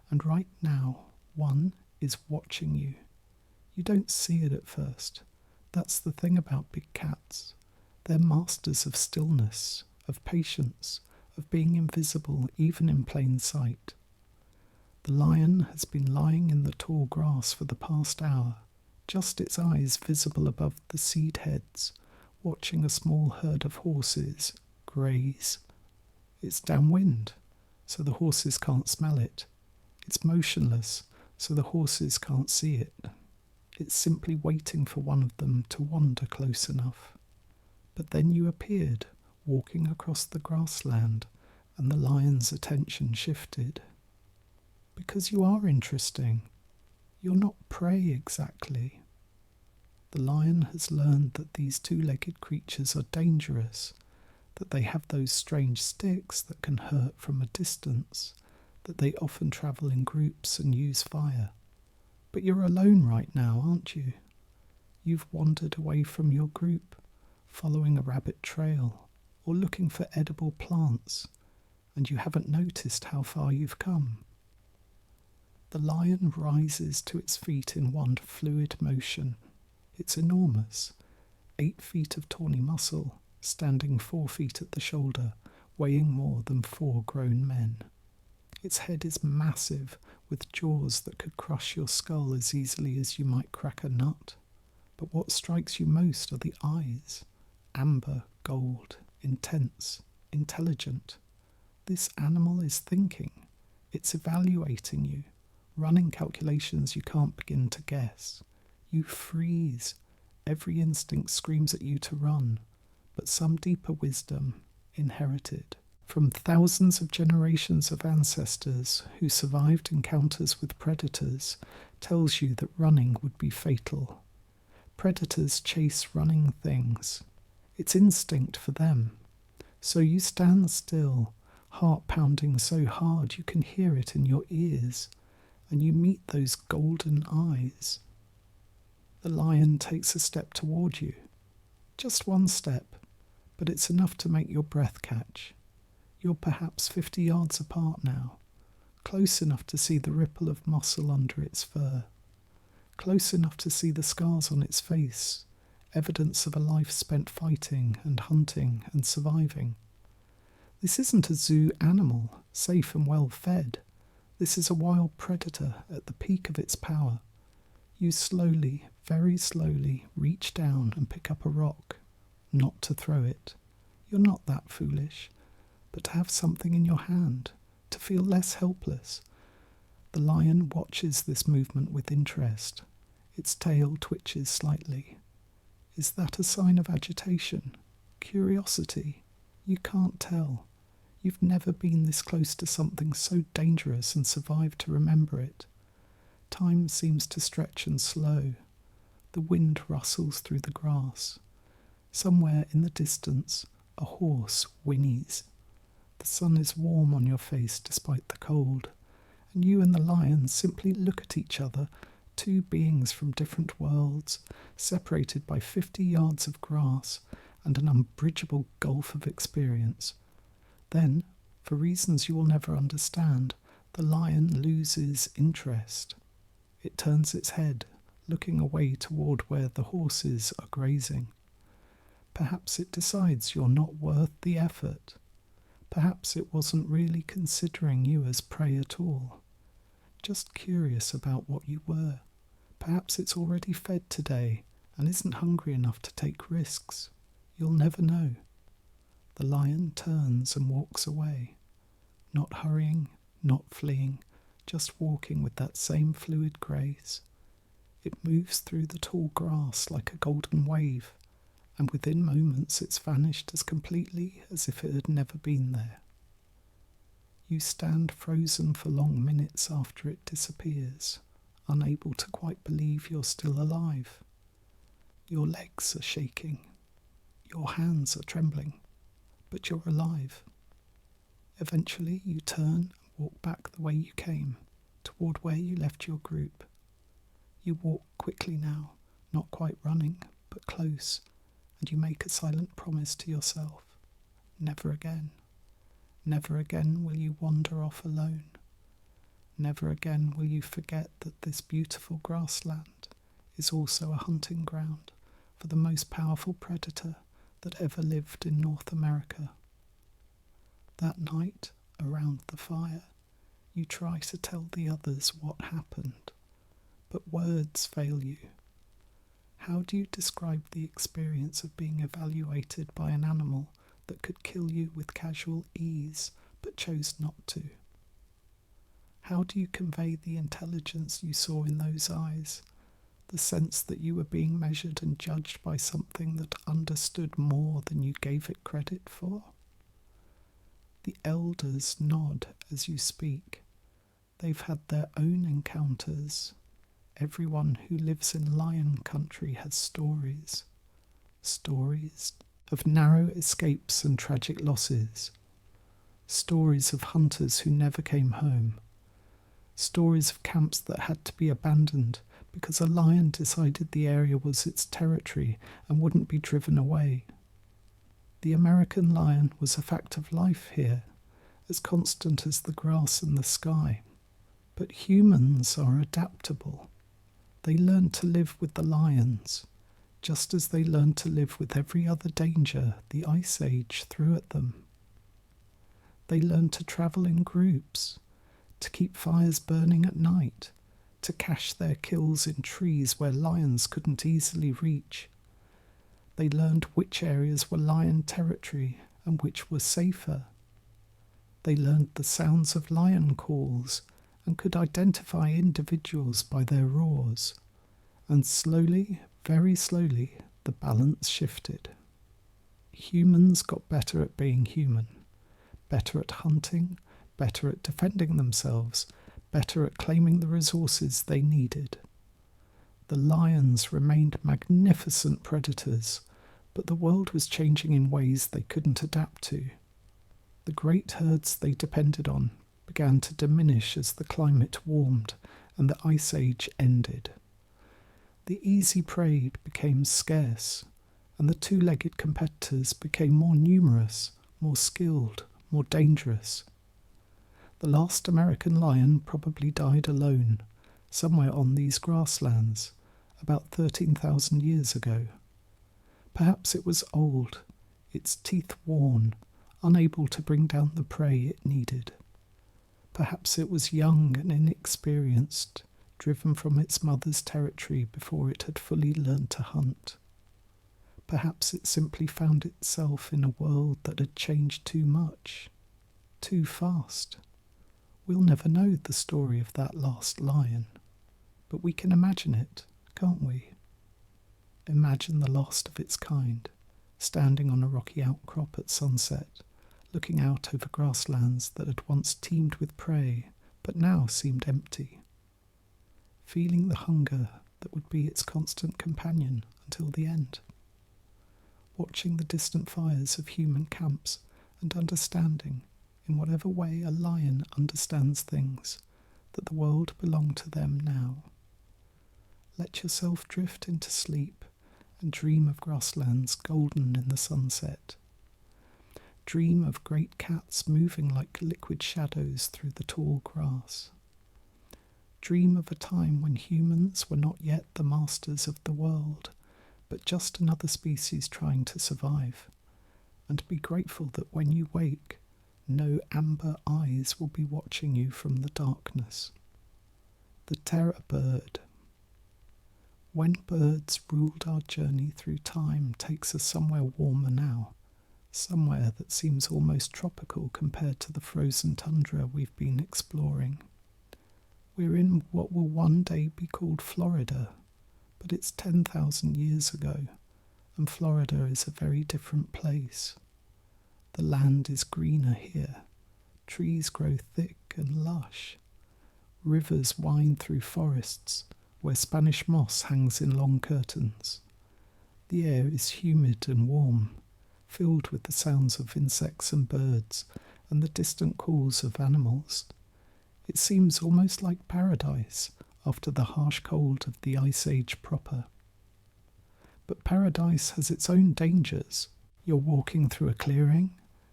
And right now, one is watching you. You don't see it at first. That's the thing about big cats. They're masters of stillness, of patience, of being invisible even in plain sight. The lion has been lying in the tall grass for the past hour, just its eyes visible above the seed heads, watching a small herd of horses graze. It's downwind, so the horses can't smell it. It's motionless, so the horses can't see it. It's simply waiting for one of them to wander close enough. But then you appeared, walking across the grassland, and the lion's attention shifted. Because you are interesting. You're not prey exactly. The lion has learned that these two-legged creatures are dangerous, that they have those strange sticks that can hurt from a distance, that they often travel in groups and use fire. But you're alone right now, aren't you? You've wandered away from your group, following a rabbit trail, or looking for edible plants, and you haven't noticed how far you've come. The lion rises to its feet in one fluid motion. It's enormous, 8 feet of tawny muscle, standing 4 feet at the shoulder, weighing more than 4 grown men. Its head is massive, with jaws that could crush your skull as easily as you might crack a nut. But what strikes you most are the eyes. Amber, gold, intense, intelligent. This animal is thinking. It's evaluating you, running calculations you can't begin to guess. You freeze. Every instinct screams at you to run, but some deeper wisdom, inherited from thousands of generations of ancestors who survived encounters with predators, tells you that running would be fatal. Predators chase running things. It's instinct for them. So you stand still, heart pounding so hard you can hear it in your ears, and you meet those golden eyes. The lion takes a step toward you. Just one step, but it's enough to make your breath catch. You're perhaps 50 yards apart now, close enough to see the ripple of muscle under its fur, close enough to see the scars on its face, evidence of a life spent fighting and hunting and surviving. This isn't a zoo animal, safe and well fed. This is a wild predator at the peak of its power. You slowly, very slowly, reach down and pick up a rock, not to throw it. You're not that foolish. But to have something in your hand, to feel less helpless. The lion watches this movement with interest. Its tail twitches slightly. Is that a sign of agitation? Curiosity? You can't tell. You've never been this close to something so dangerous and survived to remember it. Time seems to stretch and slow. The wind rustles through the grass. Somewhere in the distance, a horse whinnies. The sun is warm on your face despite the cold, and you and the lion simply look at each other, two beings from different worlds, separated by 50 yards of grass and an unbridgeable gulf of experience. Then, for reasons you will never understand, the lion loses interest. It turns its head, looking away toward where the horses are grazing. Perhaps it decides you're not worth the effort. Perhaps it wasn't really considering you as prey at all. Just curious about what you were. Perhaps it's already fed today and isn't hungry enough to take risks. You'll never know. The lion turns and walks away. Not hurrying, not fleeing, just walking with that same fluid grace. It moves through the tall grass like a golden wave, and within moments it's vanished as completely as if it had never been there. You stand frozen for long minutes after it disappears, unable to quite believe you're still alive. Your legs are shaking. Your hands are trembling, but you're alive. Eventually you turn and walk back the way you came, toward where you left your group. You walk quickly now, not quite running, but close, and you make a silent promise to yourself. Never again. Never again will you wander off alone. Never again will you forget that this beautiful grassland is also a hunting ground for the most powerful predator that ever lived in North America. That night, around the fire, you try to tell the others what happened, but words fail you. How do you describe the experience of being evaluated by an animal that could kill you with casual ease, but chose not to? How do you convey the intelligence you saw in those eyes, the sense that you were being measured and judged by something that understood more than you gave it credit for? The elders nod as you speak. They've had their own encounters. Everyone who lives in lion country has stories. Stories of narrow escapes and tragic losses. Stories of hunters who never came home. Stories of camps that had to be abandoned because a lion decided the area was its territory and wouldn't be driven away. The American lion was a fact of life here, as constant as the grass and the sky. But humans are adaptable. They learn to live with the lions, just as they learned to live with every other danger the Ice Age threw at them. They learned to travel in groups, to keep fires burning at night, to cache their kills in trees where lions couldn't easily reach. They learned which areas were lion territory and which were safer. They learned the sounds of lion calls and could identify individuals by their roars. And slowly, very slowly, the balance shifted. Humans got better at being human, better at hunting, better at defending themselves, better at claiming the resources they needed. The lions remained magnificent predators, but the world was changing in ways they couldn't adapt to. The great herds they depended on began to diminish as the climate warmed and the Ice Age ended. The easy prey became scarce, and the two-legged competitors became more numerous, more skilled, more dangerous. The last American lion probably died alone, somewhere on these grasslands, about 13,000 years ago. Perhaps it was old, its teeth worn, unable to bring down the prey it needed. Perhaps it was young and inexperienced, driven from its mother's territory before it had fully learned to hunt. Perhaps it simply found itself in a world that had changed too much, too fast. We'll never know the story of that last lion, but we can imagine it, can't we? Imagine the last of its kind, standing on a rocky outcrop at sunset, looking out over grasslands that had once teemed with prey, but now seemed empty. Feeling the hunger that would be its constant companion until the end. Watching the distant fires of human camps and understanding, in whatever way a lion understands things, that the world belonged to them now. Let yourself drift into sleep and dream of grasslands golden in the sunset. Dream of great cats moving like liquid shadows through the tall grass. Dream of a time when humans were not yet the masters of the world, but just another species trying to survive. And be grateful that when you wake, no amber eyes will be watching you from the darkness. The terror bird. When birds ruled our journey through time takes us somewhere warmer now, somewhere that seems almost tropical compared to the frozen tundra we've been exploring. We're in what will one day be called Florida, but it's 10,000 years ago, and Florida is a very different place. The land is greener here, trees grow thick and lush, rivers wind through forests where Spanish moss hangs in long curtains. The air is humid and warm, filled with the sounds of insects and birds and the distant calls of animals. It seems almost like paradise after the harsh cold of the Ice Age proper. But paradise has its own dangers. You're walking through a clearing,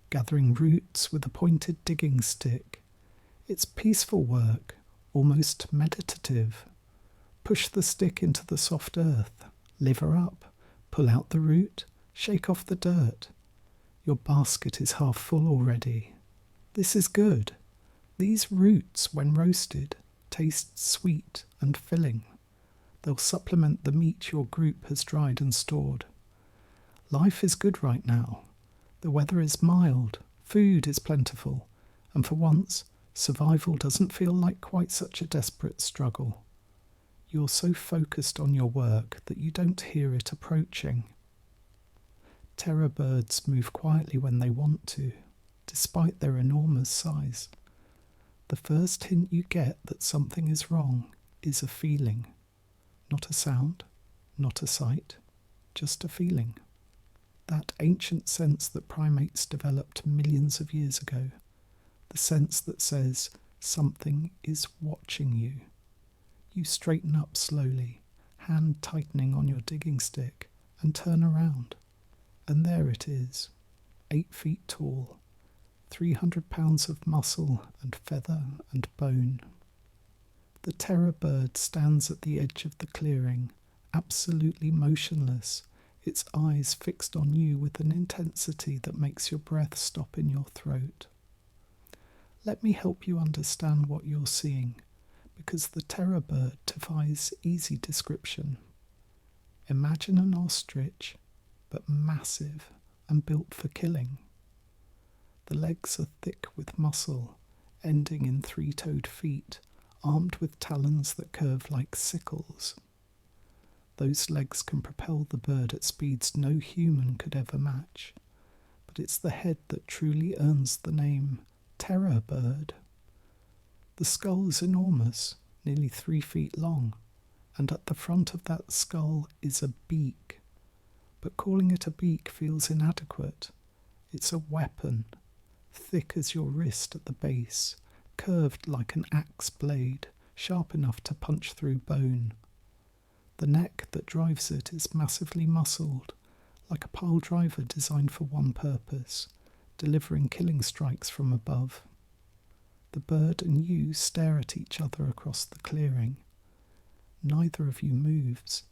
gathering roots with a pointed digging stick. It's peaceful work, almost meditative. Push the stick into the soft earth, liver up, pull out the root, shake off the dirt. Your basket is half full already. This is good. These roots, when roasted, taste sweet and filling. They'll supplement the meat your group has dried and stored. Life is good right now. The weather is mild, food is plentiful, and for once, survival doesn't feel like quite such a desperate struggle. You're so focused on your work that you don't hear it approaching. Terror birds move quietly when they want to, despite their enormous size. The first hint you get that something is wrong is a feeling. Not a sound, not a sight, just a feeling. That ancient sense that primates developed millions of years ago. The sense that says something is watching you. You straighten up slowly, hand tightening on your digging stick, and turn around. And there it is, 8 feet tall, 300 pounds of muscle and feather and bone. The terror bird stands at the edge of the clearing, absolutely motionless, its eyes fixed on you with an intensity that makes your breath stop in your throat. Let me help you understand what you're seeing, because the terror bird defies easy description. Imagine an ostrich, but massive and built for killing. The legs are thick with muscle, ending in 3-toed feet, armed with talons that curve like sickles. Those legs can propel the bird at speeds no human could ever match, but it's the head that truly earns the name terror bird. The skull is enormous, nearly 3 feet long, and at the front of that skull is a beak. But calling it a beak feels inadequate. It's a weapon, thick as your wrist at the base, curved like an axe blade, sharp enough to punch through bone. The neck that drives it is massively muscled, like a pile driver designed for one purpose, delivering killing strikes from above. The bird and you stare at each other across the clearing. Neither of you moves.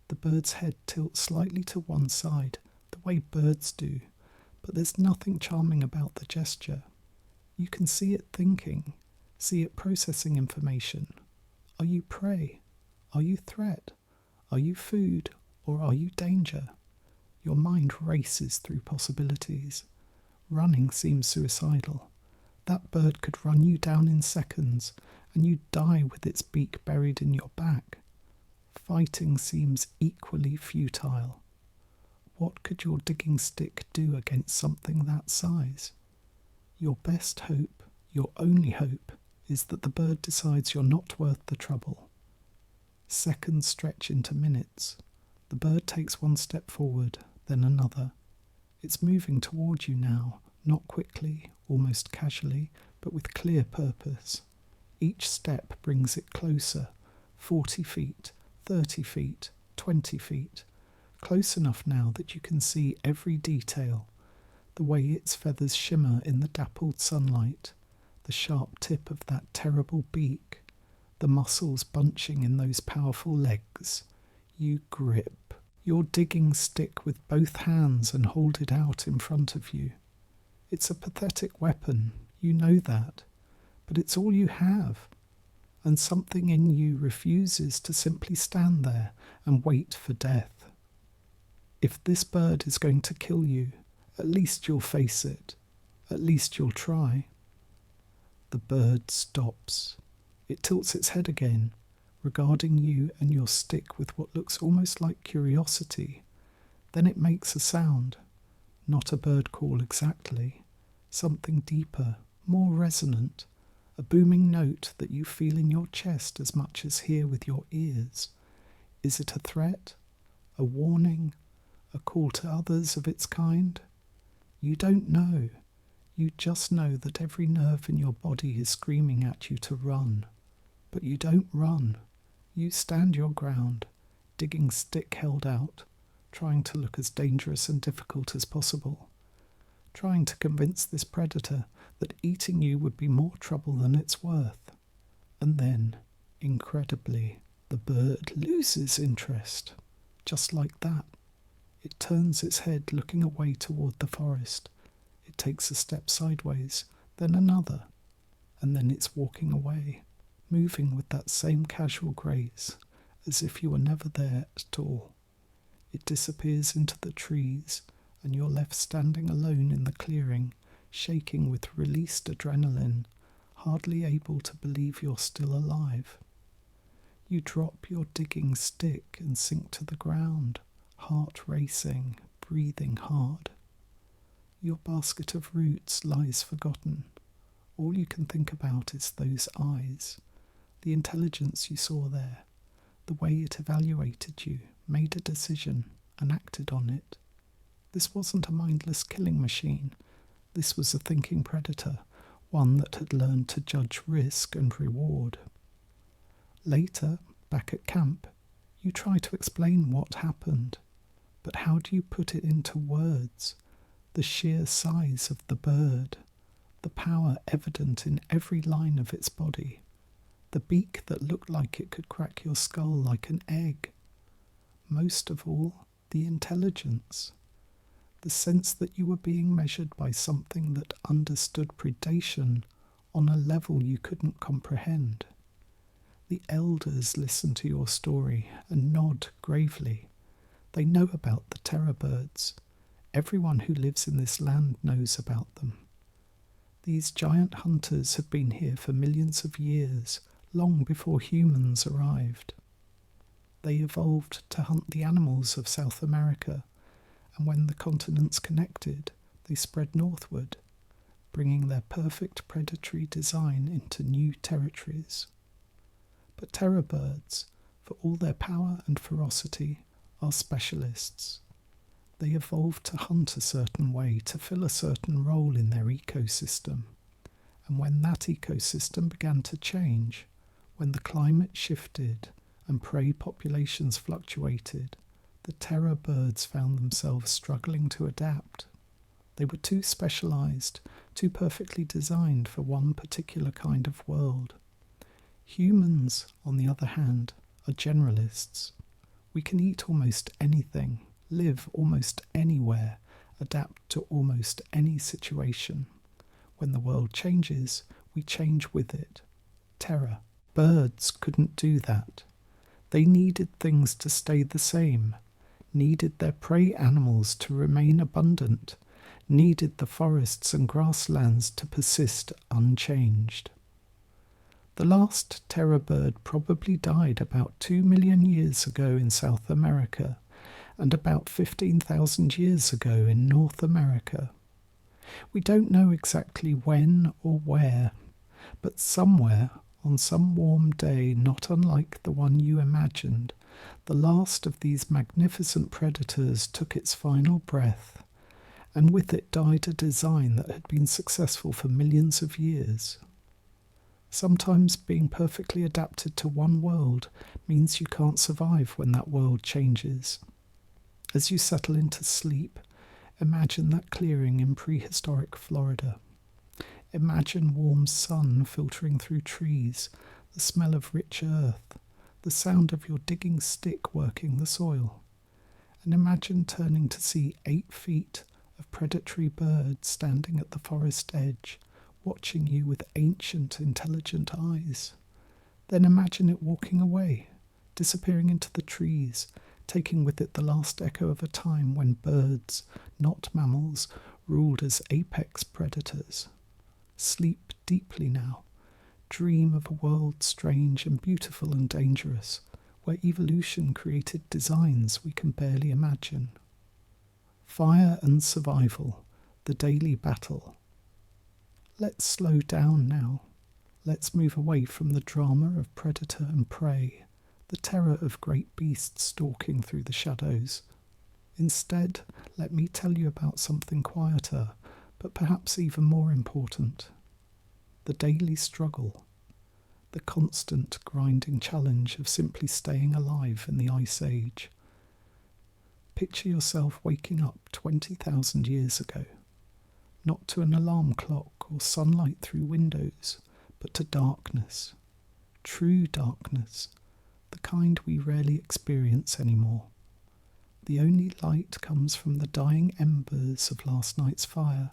The bird's head tilts slightly to one side, the way birds do, but there's nothing charming about the gesture. You can see it thinking, see it processing information. Are you prey? Are you threat? Are you food? Or are you danger? Your mind races through possibilities. Running seems suicidal. That bird could run you down in seconds, and you'd die with its beak buried in your back. Fighting seems equally futile. What could your digging stick do against something that size? Your best hope, your only hope, is that the bird decides you're not worth the trouble. Seconds stretch into minutes. The bird takes one step forward, then another. It's moving toward you now, not quickly, almost casually, but with clear purpose. Each step brings it closer, 40 feet, 30 feet, 20 feet, close enough now that you can see every detail, the way its feathers shimmer in the dappled sunlight, the sharp tip of that terrible beak, the muscles bunching in those powerful legs. You grip your digging stick with both hands and hold it out in front of you. It's a pathetic weapon, you know that, but it's all you have, and something in you refuses to simply stand there and wait for death. If this bird is going to kill you, at least you'll face it. At least you'll try. The bird stops. It tilts its head again, regarding you and your stick with what looks almost like curiosity. Then it makes a sound. Not a bird call exactly. Something deeper, more resonant. A booming note that you feel in your chest as much as hear with your ears. Is it a threat? A warning? A call to others of its kind? You don't know. You just know that every nerve in your body is screaming at you to run. But you don't run. You stand your ground, digging stick held out, trying to look as dangerous and difficult as possible, trying to convince this predator that eating you would be more trouble than it's worth. And then, incredibly, the bird loses interest, just like that. It turns its head looking away toward the forest. It takes a step sideways, then another, and then it's walking away, moving with that same casual grace, as if you were never there at all. It disappears into the trees, and you're left standing alone in the clearing, shaking with released adrenaline, hardly able to believe you're still alive. You drop your digging stick and sink to the ground, heart racing, breathing hard. Your basket of roots lies forgotten. All you can think about is those eyes, the intelligence you saw there, the way it evaluated you, made a decision, and acted on it. This wasn't a mindless killing machine. This was a thinking predator, one that had learned to judge risk and reward. Later, back at camp, you try to explain what happened, but how do you put it into words? The sheer size of the bird, the power evident in every line of its body, the beak that looked like it could crack your skull like an egg. Most of all, the intelligence, the sense that you were being measured by something that understood predation on a level you couldn't comprehend. The elders listen to your story and nod gravely. They know about the terror birds. Everyone who lives in this land knows about them. These giant hunters have been here for millions of years, long before humans arrived. They evolved to hunt the animals of South America, and when the continents connected, they spread northward, bringing their perfect predatory design into new territories. But terror birds, for all their power and ferocity, are specialists. They evolved to hunt a certain way, to fill a certain role in their ecosystem. And when that ecosystem began to change, when the climate shifted and prey populations fluctuated, the terror birds found themselves struggling to adapt. They were too specialized, too perfectly designed for one particular kind of world. Humans, on the other hand, are generalists. We can eat almost anything, live almost anywhere, adapt to almost any situation. When the world changes, we change with it. Terror. Birds couldn't do that. They needed things to stay the same, needed their prey animals to remain abundant, needed the forests and grasslands to persist unchanged. The last terror bird probably died about 2 million years ago in South America and about 15,000 years ago in North America. We don't know exactly when or where, but somewhere on some warm day not unlike the one you imagined, the last of these magnificent predators took its final breath, and with it died a design that had been successful for millions of years. Sometimes being perfectly adapted to one world means you can't survive when that world changes. As you settle into sleep, imagine that clearing in prehistoric Florida. Imagine warm sun filtering through trees, the smell of rich earth, the sound of your digging stick working the soil. And imagine turning to see 8 feet of predatory birds standing at the forest edge, watching you with ancient, intelligent eyes. Then imagine it walking away, disappearing into the trees, taking with it the last echo of a time when birds, not mammals, ruled as apex predators. Sleep deeply now. Dream of a world strange and beautiful and dangerous, where evolution created designs we can barely imagine. Fire and survival, the daily battle. Let's slow down now. Let's move away from the drama of predator and prey, the terror of great beasts stalking through the shadows. Instead, let me tell you about something quieter, but perhaps even more important. The daily struggle, the constant grinding challenge of simply staying alive in the Ice Age. Picture yourself waking up 20,000 years ago, not to an alarm clock or sunlight through windows, but to darkness, true darkness, the kind we rarely experience anymore. The only light comes from the dying embers of last night's fire,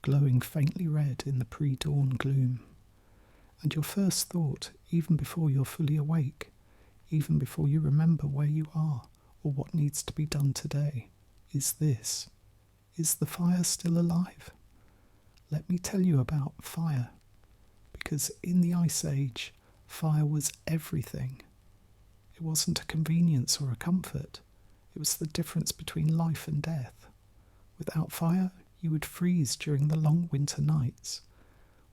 glowing faintly red in the pre-dawn gloom. And your first thought, even before you're fully awake, even before you remember where you are or what needs to be done today, is this: is the fire still alive? Let me tell you about fire, because in the Ice Age, fire was everything. It wasn't a convenience or a comfort. It was the difference between life and death. Without fire, you would freeze during the long winter nights.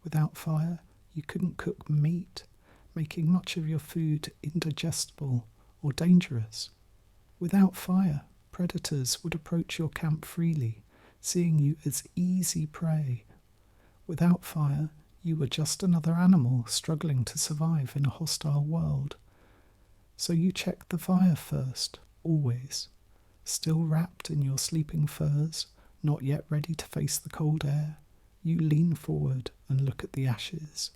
Without fire, you couldn't cook meat, making much of your food indigestible or dangerous. Without fire, predators would approach your camp freely, seeing you as easy prey. Without fire, you were just another animal struggling to survive in a hostile world. So you check the fire first, always. Still wrapped in your sleeping furs, not yet ready to face the cold air, you lean forward and look at the ashes.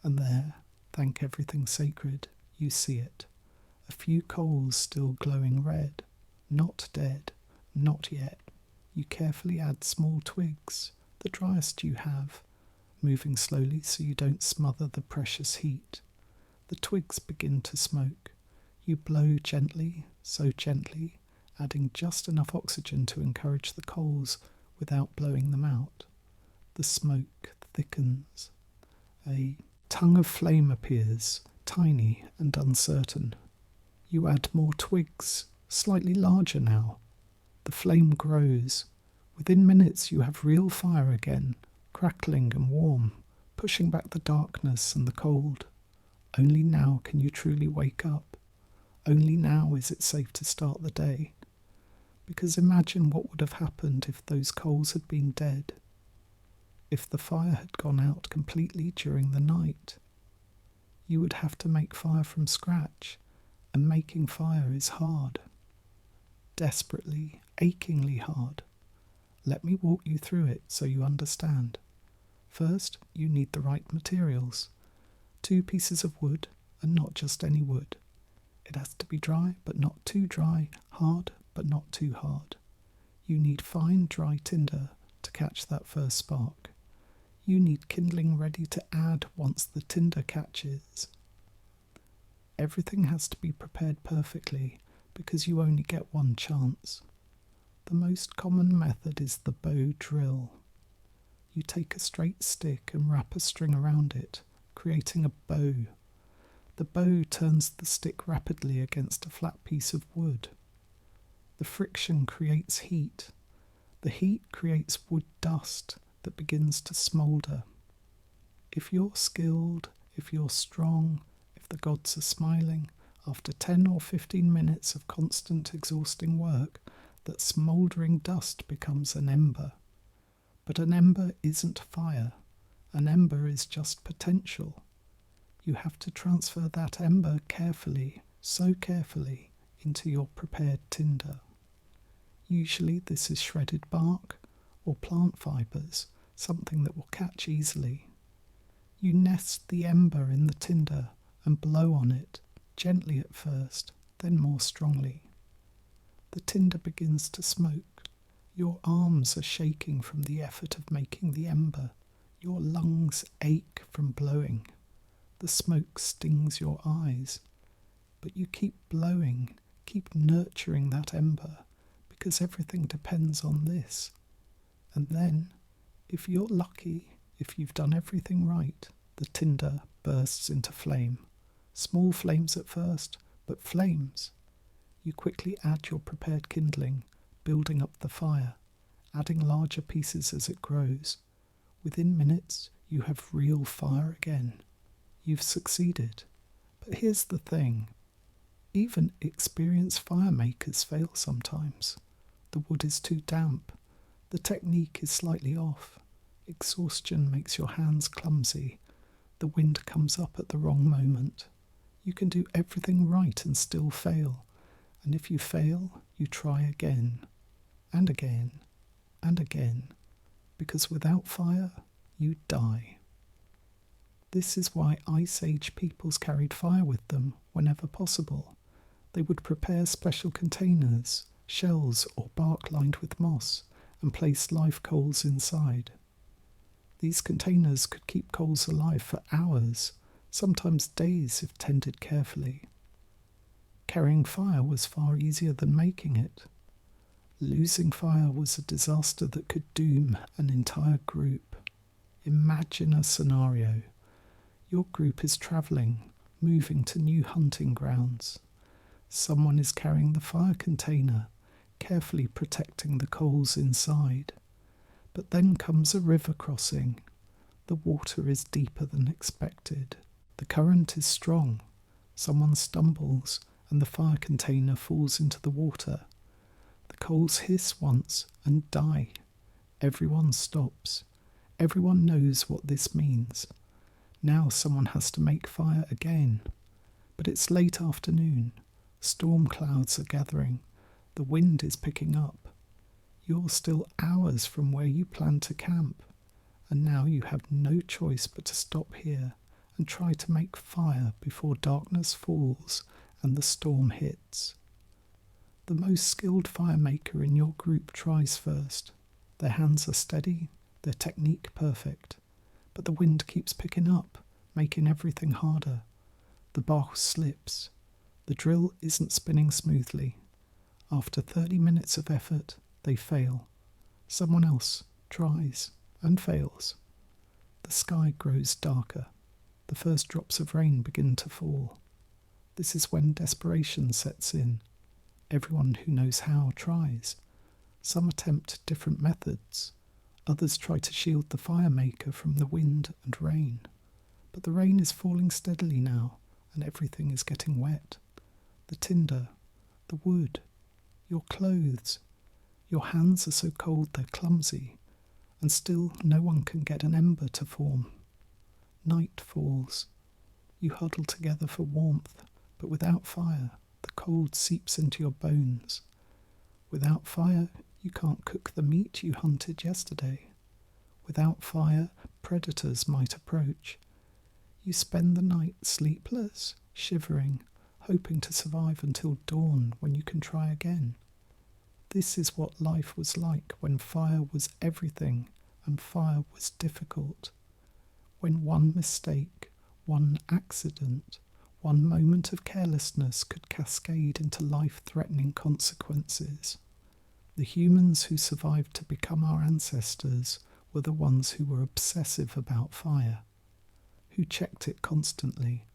And there, thank everything sacred, you see it. A few coals still glowing red, not dead, not yet. You carefully add small twigs, the driest you have, moving slowly so you don't smother the precious heat. The twigs begin to smoke. You blow gently, so gently, adding just enough oxygen to encourage the coals without blowing them out. The smoke thickens. A tongue of flame appears, tiny and uncertain. You add more twigs, slightly larger now. The flame grows. Within minutes you have real fire again, crackling and warm, pushing back the darkness and the cold. Only now can you truly wake up. Only now is it safe to start the day. Because imagine what would have happened if those coals had been dead. If the fire had gone out completely during the night. You would have to make fire from scratch, and making fire is hard. Desperately, achingly hard. Let me walk you through it so you understand. First, you need the right materials. 2 pieces of wood, and not just any wood. It has to be dry, but not too dry, hard, but not too hard. You need fine, dry tinder to catch that first spark. You need kindling ready to add once the tinder catches. Everything has to be prepared perfectly, because you only get one chance. The most common method is the bow drill. You take a straight stick and wrap a string around it, creating a bow. The bow turns the stick rapidly against a flat piece of wood. The friction creates heat. The heat creates wood dust that begins to smoulder. If you're skilled, if you're strong, if the gods are smiling, after 10 or 15 minutes of constant exhausting work, that smouldering dust becomes an ember. But an ember isn't fire. An ember is just potential. You have to transfer that ember carefully, so carefully, into your prepared tinder. Usually this is shredded bark or plant fibres, something that will catch easily. You nest the ember in the tinder and blow on it, gently at first, then more strongly. The tinder begins to smoke. Your arms are shaking from the effort of making the ember. Your lungs ache from blowing. The smoke stings your eyes. But you keep blowing, keep nurturing that ember, because everything depends on this. And then, if you're lucky, if you've done everything right, the tinder bursts into flame. Small flames at first, but flames. You quickly add your prepared kindling, building up the fire, adding larger pieces as it grows. Within minutes, you have real fire again. You've succeeded. But here's the thing. Even experienced fire makers fail sometimes. The wood is too damp. The technique is slightly off. Exhaustion makes your hands clumsy. The wind comes up at the wrong moment. You can do everything right and still fail. And if you fail, you try again, and again, and again, because without fire, you die. This is why Ice Age peoples carried fire with them whenever possible. They would prepare special containers, shells or bark lined with moss, and place live coals inside. These containers could keep coals alive for hours, sometimes days if tended carefully. Carrying fire was far easier than making it. Losing fire was a disaster that could doom an entire group. Imagine a scenario. Your group is travelling, moving to new hunting grounds. Someone is carrying the fire container, carefully protecting the coals inside. But then comes a river crossing. The water is deeper than expected. The current is strong. Someone stumbles, and the fire container falls into the water. The coals hiss once and die. Everyone stops. Everyone knows what this means. Now someone has to make fire again. But it's late afternoon. Storm clouds are gathering. The wind is picking up. You're still hours from where you planned to camp. And now you have no choice but to stop here and try to make fire before darkness falls and the storm hits. The most skilled fire maker in your group tries first. Their hands are steady, their technique perfect, but the wind keeps picking up, making everything harder. The bow slips. The drill isn't spinning smoothly. After 30 minutes of effort, they fail. Someone else tries and fails. The sky grows darker. The first drops of rain begin to fall. This is when desperation sets in. Everyone who knows how tries. Some attempt different methods. Others try to shield the fire maker from the wind and rain. But the rain is falling steadily now, and everything is getting wet. The tinder, the wood, your clothes. Your hands are so cold they're clumsy, and still no one can get an ember to form. Night falls. You huddle together for warmth, but without fire, the cold seeps into your bones. Without fire, you can't cook the meat you hunted yesterday. Without fire, predators might approach. You spend the night sleepless, shivering, hoping to survive until dawn when you can try again. This is what life was like when fire was everything and fire was difficult. When one mistake, one accident, one moment of carelessness could cascade into life-threatening consequences. The humans who survived to become our ancestors were the ones who were obsessive about fire, who checked it constantly,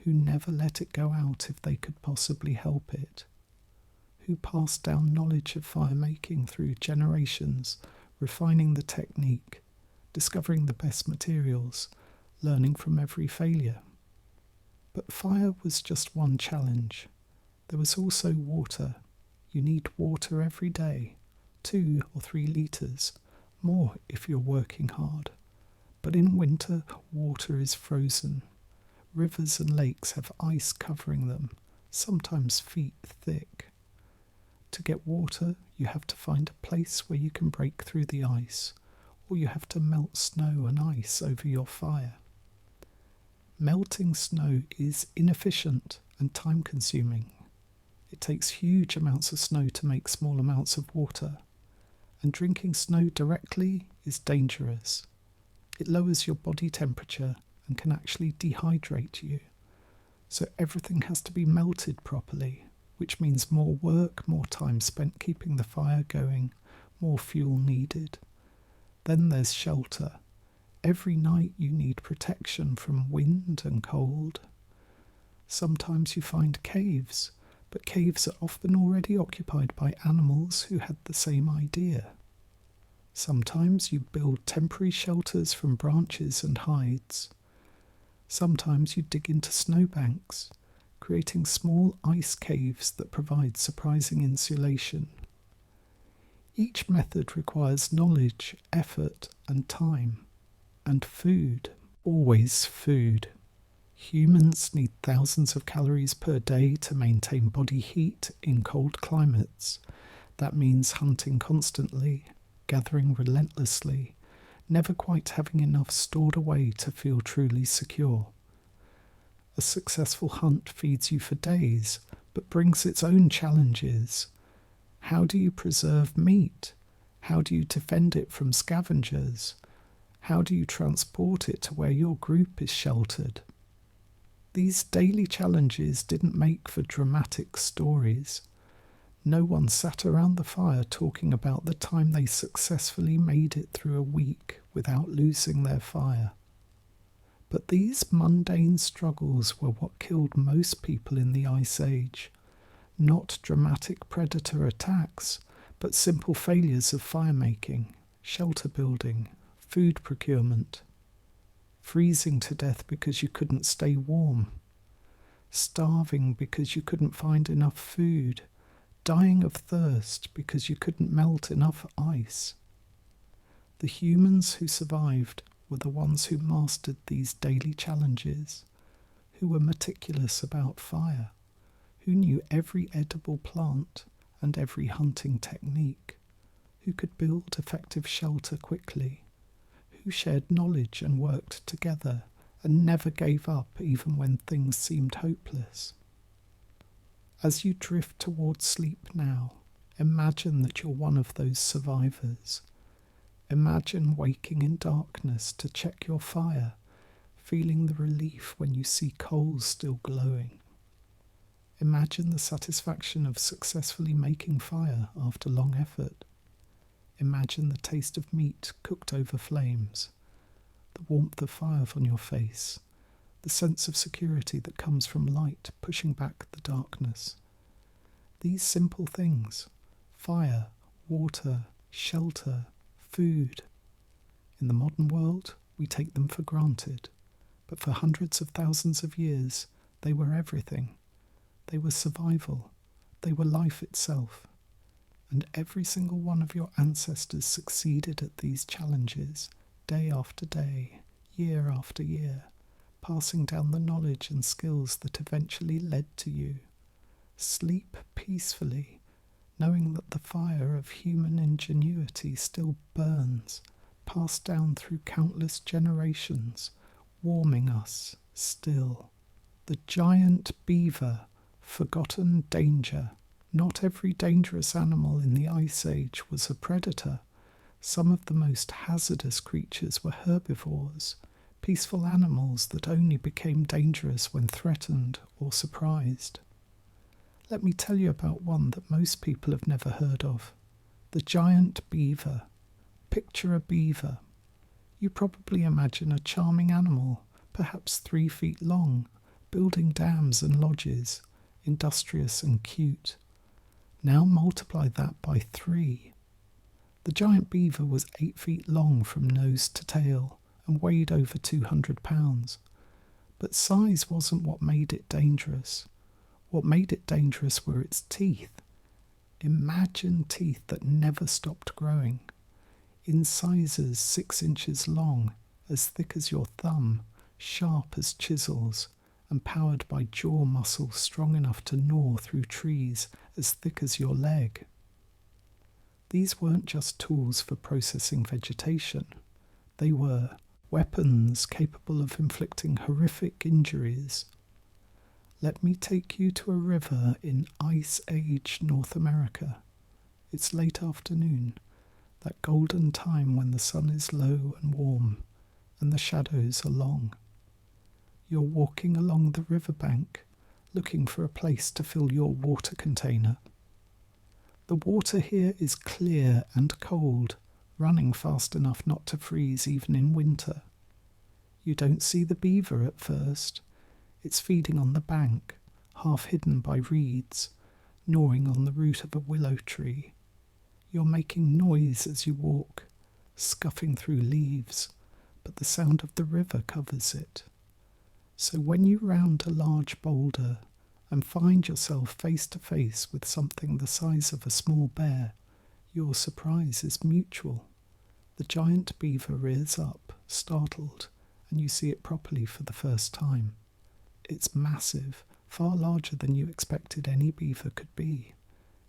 who never let it go out if they could possibly help it, who passed down knowledge of fire making through generations, refining the technique, discovering the best materials, learning from every failure. But fire was just one challenge. There was also water. You need water every day, 2 or 3 litres, more if you're working hard. But in winter, water is frozen. Rivers and lakes have ice covering them, sometimes feet thick. To get water, you have to find a place where you can break through the ice, or you have to melt snow and ice over your fire. Melting snow is inefficient and time-consuming. It takes huge amounts of snow to make small amounts of water, and drinking snow directly is dangerous. It lowers your body temperature and can actually dehydrate you. So everything has to be melted properly, which means more work, more time spent keeping the fire going, more fuel needed. Then there's shelter. Every night you need protection from wind and cold. Sometimes you find caves, but caves are often already occupied by animals who had the same idea. Sometimes you build temporary shelters from branches and hides. Sometimes you dig into snowbanks, creating small ice caves that provide surprising insulation. Each method requires knowledge, effort, and time. And food, always food. Humans need thousands of calories per day to maintain body heat in cold climates. That means hunting constantly, gathering relentlessly, never quite having enough stored away to feel truly secure. A successful hunt feeds you for days, but brings its own challenges. How do you preserve meat? How do you defend it from scavengers? How do you transport it to where your group is sheltered? These daily challenges didn't make for dramatic stories. No one sat around the fire talking about the time they successfully made it through a week without losing their fire. But these mundane struggles were what killed most people in the Ice Age. Not dramatic predator attacks, but simple failures of fire-making, shelter building, food procurement. Freezing to death because you couldn't stay warm. Starving because you couldn't find enough food. Dying of thirst because you couldn't melt enough ice. The humans who survived were the ones who mastered these daily challenges, who were meticulous about fire, who knew every edible plant and every hunting technique, who could build effective shelter quickly, who shared knowledge and worked together and never gave up even when things seemed hopeless. As you drift towards sleep now, imagine that you're one of those survivors. Imagine waking in darkness to check your fire, feeling the relief when you see coals still glowing. Imagine the satisfaction of successfully making fire after long effort. Imagine the taste of meat cooked over flames, the warmth of fire on your face, the sense of security that comes from light pushing back the darkness. These simple things, fire, water, shelter, food. In the modern world, we take them for granted, but for hundreds of thousands of years, they were everything. They were survival. They were life itself. And every single one of your ancestors succeeded at these challenges, day after day, year after year, passing down the knowledge and skills that eventually led to you. Sleep peacefully, knowing that the fire of human ingenuity still burns, passed down through countless generations, warming us still. The giant beaver, forgotten danger. Not every dangerous animal in the Ice Age was a predator. Some of the most hazardous creatures were herbivores, peaceful animals that only became dangerous when threatened or surprised. Let me tell you about one that most people have never heard of. The giant beaver. Picture a beaver. You probably imagine a charming animal, perhaps 3 feet long, building dams and lodges, industrious and cute. Now multiply that by 3. The giant beaver was 8 feet long from nose to tail and weighed over 200 pounds. But size wasn't what made it dangerous. What made it dangerous were its teeth. Imagine teeth that never stopped growing. Incisors 6 inches long, as thick as your thumb, sharp as chisels, and powered by jaw muscles strong enough to gnaw through trees as thick as your leg. These weren't just tools for processing vegetation. They were weapons capable of inflicting horrific injuries. Let me take you to a river in Ice Age North America. It's late afternoon, that golden time when the sun is low and warm and the shadows are long. You're walking along the riverbank, looking for a place to fill your water container. The water here is clear and cold, running fast enough not to freeze even in winter. You don't see the beaver at first. It's feeding on the bank, half hidden by reeds, gnawing on the root of a willow tree. You're making noise as you walk, scuffing through leaves, but the sound of the river covers it. So when you round a large boulder and find yourself face to face with something the size of a small bear, your surprise is mutual. The giant beaver rears up, startled, and you see it properly for the first time. It's massive, far larger than you expected any beaver could be.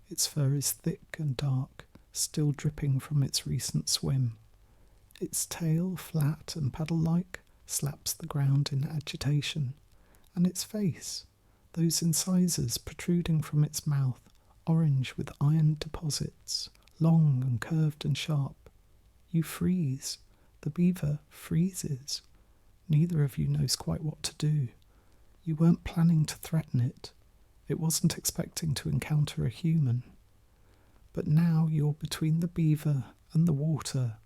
Its fur is thick and dark, still dripping from its recent swim. Its tail, flat and paddle-like, slaps the ground in agitation. And its face, those incisors protruding from its mouth, orange with iron deposits, long and curved and sharp. You freeze. The beaver freezes. Neither of you knows quite what to do. You weren't planning to threaten it. It wasn't expecting to encounter a human. But now you're between the beaver and water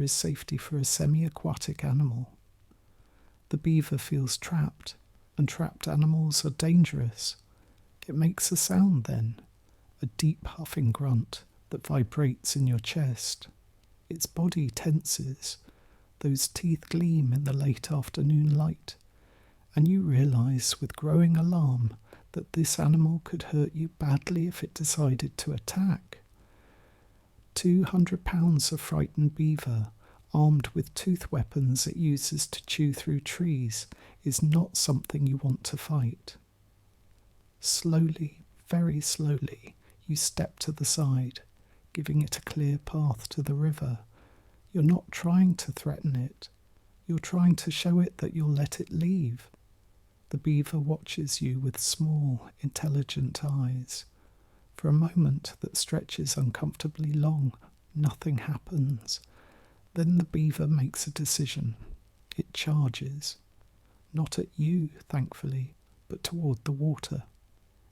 is safety for a semi-aquatic animal. The beaver feels trapped, and trapped animals are dangerous. It makes a sound then, a deep huffing grunt that vibrates in your chest. Its body tenses. Those teeth gleam in the late afternoon light, and you realise with growing alarm that this animal could hurt you badly if it decided to attack. 200 pounds of frightened beaver, armed with tooth weapons it uses to chew through trees, is not something you want to fight. Slowly, very slowly, you step to the side, giving it a clear path to the river. You're not trying to threaten it. You're trying to show it that you'll let it leave. The beaver watches you with small, intelligent eyes. For a moment that stretches uncomfortably long, nothing happens. Then the beaver makes a decision. It charges. Not at you, thankfully, but toward the water.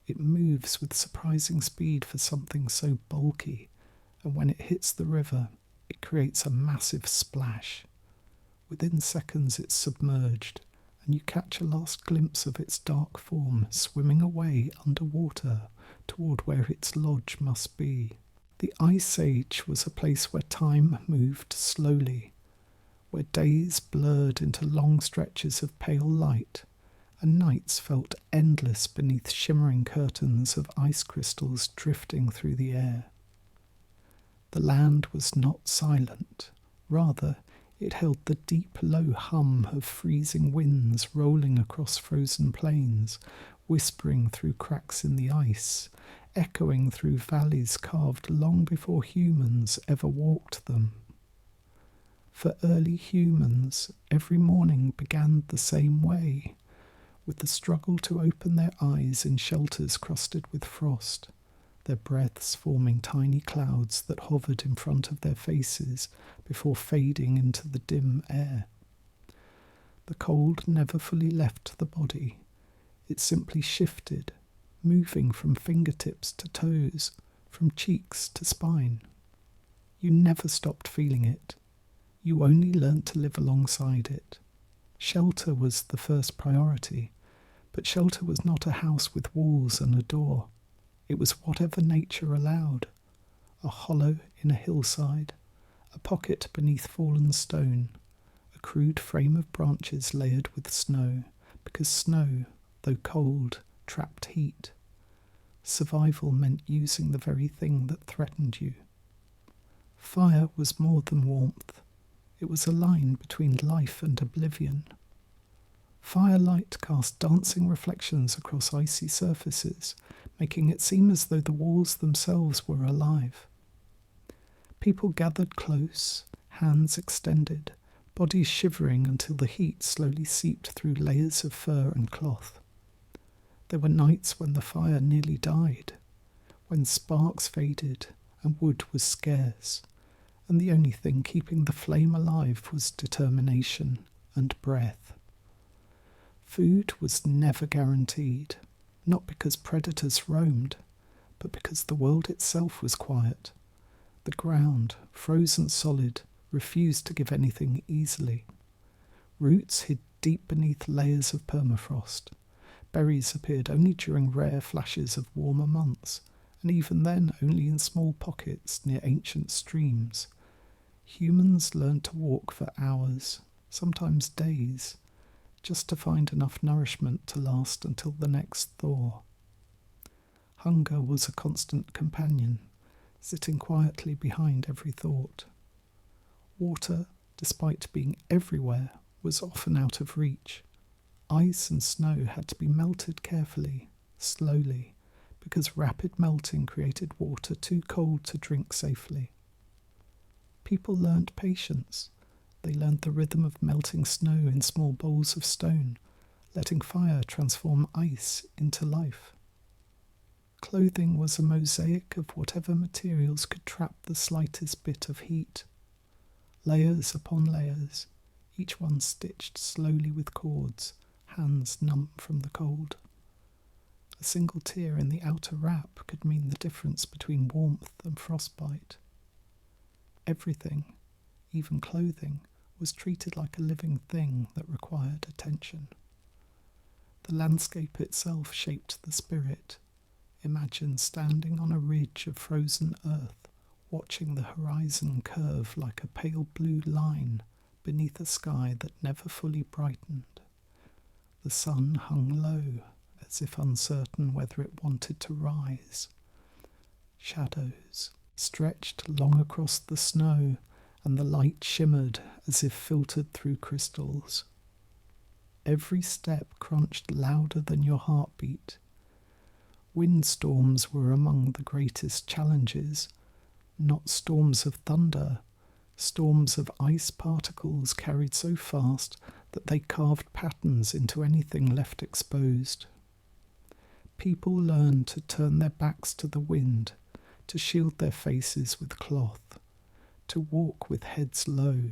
It moves with surprising speed for something so bulky, and when it hits the river, it creates a massive splash. Within seconds it's submerged, and you catch a last glimpse of its dark form swimming away underwater toward where its lodge must be. The Ice Age was a place where time moved slowly, where days blurred into long stretches of pale light, and nights felt endless beneath shimmering curtains of ice crystals drifting through the air. The land was not silent. Rather, it held the deep, low hum of freezing winds rolling across frozen plains, whispering through cracks in the ice, echoing through valleys carved long before humans ever walked them. For early humans, every morning began the same way, with the struggle to open their eyes in shelters crusted with frost, their breaths forming tiny clouds that hovered in front of their faces before fading into the dim air. The cold never fully left the body. It simply shifted, moving from fingertips to toes, from cheeks to spine. You never stopped feeling it. You only learnt to live alongside it, Shelter was the first priority, but shelter was not a house with walls and a door. It was whatever nature allowed. A hollow in a hillside, a pocket beneath fallen stone, a crude frame of branches layered with snow, because snow, though cold, trapped heat. Survival meant using the very thing that threatened you. Fire was more than warmth. It was a line between life and oblivion. Firelight cast dancing reflections across icy surfaces, making it seem as though the walls themselves were alive. People gathered close, hands extended, bodies shivering until the heat slowly seeped through layers of fur and cloth. There were nights when the fire nearly died, when sparks faded and wood was scarce, and the only thing keeping the flame alive was determination and breath. Food was never guaranteed, not because predators roamed, but because the world itself was quiet. The ground, frozen solid, refused to give anything easily. Roots hid deep beneath layers of permafrost. Berries appeared only during rare flashes of warmer months, and even then only in small pockets near ancient streams. Humans learned to walk for hours, sometimes days, just to find enough nourishment to last until the next thaw. Hunger was a constant companion, sitting quietly behind every thought. Water, despite being everywhere, was often out of reach. Ice and snow had to be melted carefully, slowly, because rapid melting created water too cold to drink safely. People learnt patience. They learned the rhythm of melting snow in small bowls of stone, letting fire transform ice into life. Clothing was a mosaic of whatever materials could trap the slightest bit of heat. Layers upon layers, each one stitched slowly with cords, hands numb from the cold. A single tear in the outer wrap could mean the difference between warmth and frostbite. Everything, even clothing, was treated like a living thing that required attention. The landscape itself shaped the spirit. Imagine standing on a ridge of frozen earth, watching the horizon curve like a pale blue line beneath a sky that never fully brightened. The sun hung low, as if uncertain whether it wanted to rise. Shadows stretched long across the snow, and the light shimmered as if filtered through crystals. Every step crunched louder than your heartbeat. Windstorms were among the greatest challenges, not storms of thunder, storms of ice particles carried so fast that they carved patterns into anything left exposed. People learned to turn their backs to the wind, to shield their faces with cloth, to walk with heads low,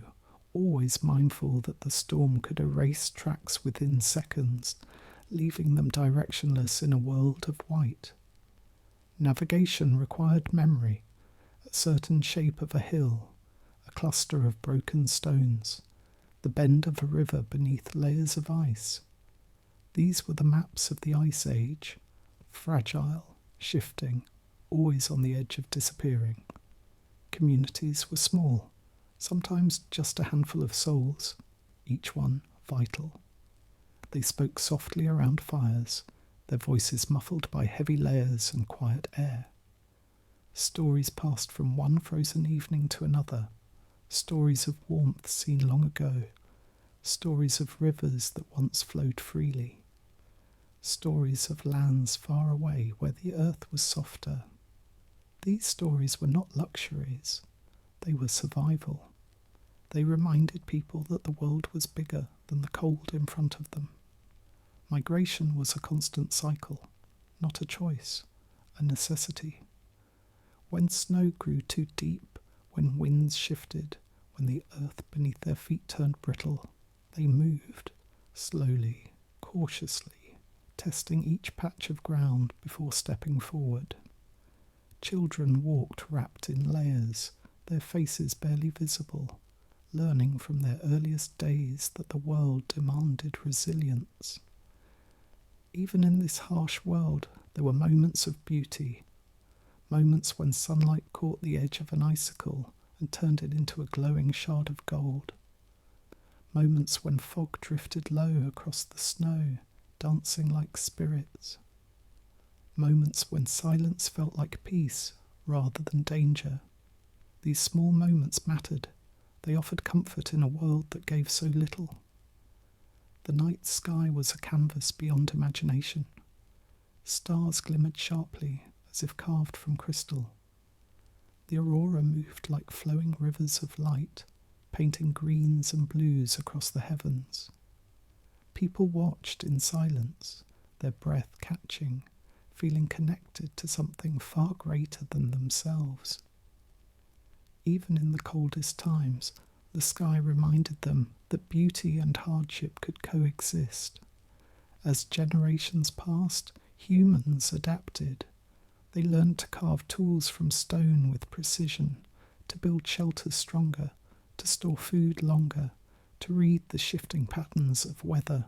always mindful that the storm could erase tracks within seconds, leaving them directionless in a world of white. Navigation required memory, a certain shape of a hill, a cluster of broken stones, the bend of a river beneath layers of ice. These were the maps of the Ice Age, fragile, shifting, always on the edge of disappearing. Communities were small, sometimes just a handful of souls, each one vital. They spoke softly around fires, their voices muffled by heavy layers and quiet air. Stories passed from one frozen evening to another, stories of warmth seen long ago, stories of rivers that once flowed freely, stories of lands far away where the earth was softer. These stories were not luxuries, they were survival. They reminded people that the world was bigger than the cold in front of them. Migration was a constant cycle, not a choice, a necessity. When snow grew too deep, when winds shifted, when the earth beneath their feet turned brittle, they moved, slowly, cautiously, testing each patch of ground before stepping forward. Children walked wrapped in layers, their faces barely visible, learning from their earliest days that the world demanded resilience. Even in this harsh world, there were moments of beauty, moments when sunlight caught the edge of an icicle and turned it into a glowing shard of gold, moments when fog drifted low across the snow, dancing like spirits, moments when silence felt like peace rather than danger. These small moments mattered. They offered comfort in a world that gave so little. The night sky was a canvas beyond imagination. Stars glimmered sharply, as if carved from crystal. The aurora moved like flowing rivers of light, painting greens and blues across the heavens. People watched in silence, their breath catching, feeling connected to something far greater than themselves. Even in the coldest times, the sky reminded them that beauty and hardship could coexist. As generations passed, humans adapted. They learned to carve tools from stone with precision, to build shelters stronger, to store food longer, to read the shifting patterns of weather.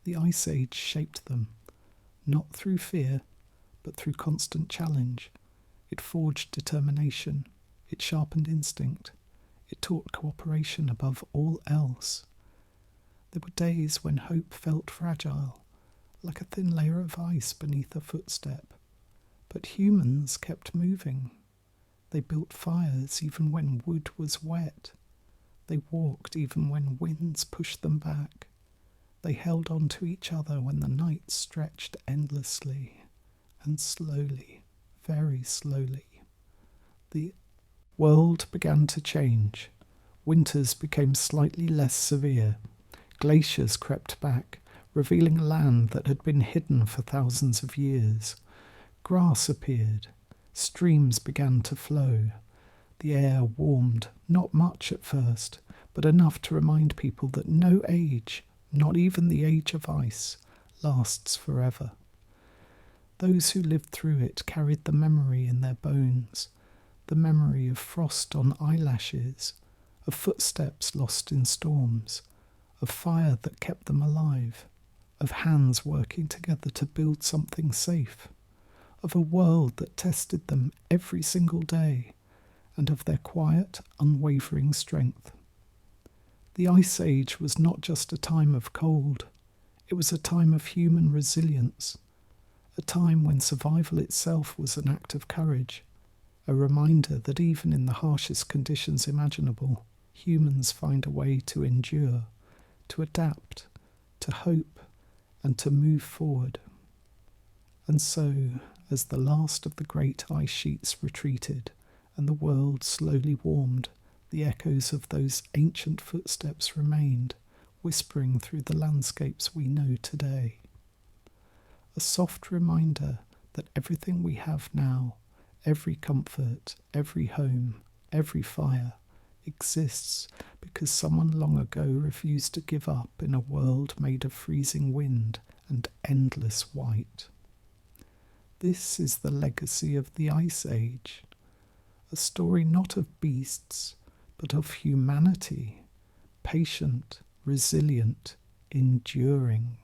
The Ice Age shaped them, not through fear, but through constant challenge. It forged determination, it sharpened instinct, it taught cooperation above all else. There were days when hope felt fragile, like a thin layer of ice beneath a footstep. But humans kept moving. They built fires even when wood was wet. They walked even when winds pushed them back. They held on to each other when the night stretched endlessly. And slowly, very slowly, the world began to change. Winters became slightly less severe. Glaciers crept back, revealing land that had been hidden for thousands of years. Grass appeared. Streams began to flow. The air warmed, not much at first, but enough to remind people that no age, not even the age of ice, lasts forever. Those who lived through it carried the memory in their bones, the memory of frost on eyelashes, of footsteps lost in storms, of fire that kept them alive, of hands working together to build something safe, of a world that tested them every single day, and of their quiet, unwavering strength. The Ice Age was not just a time of cold, it was a time of human resilience, a time when survival itself was an act of courage, a reminder that even in the harshest conditions imaginable, humans find a way to endure, to adapt, to hope, and to move forward. And so, as the last of the great ice sheets retreated and the world slowly warmed, the echoes of those ancient footsteps remained, whispering through the landscapes we know today. A soft reminder that everything we have now, every comfort, every home, every fire, exists because someone long ago refused to give up in a world made of freezing wind and endless white. This is the legacy of the Ice Age, a story not of beasts, but of humanity, patient, resilient, enduring.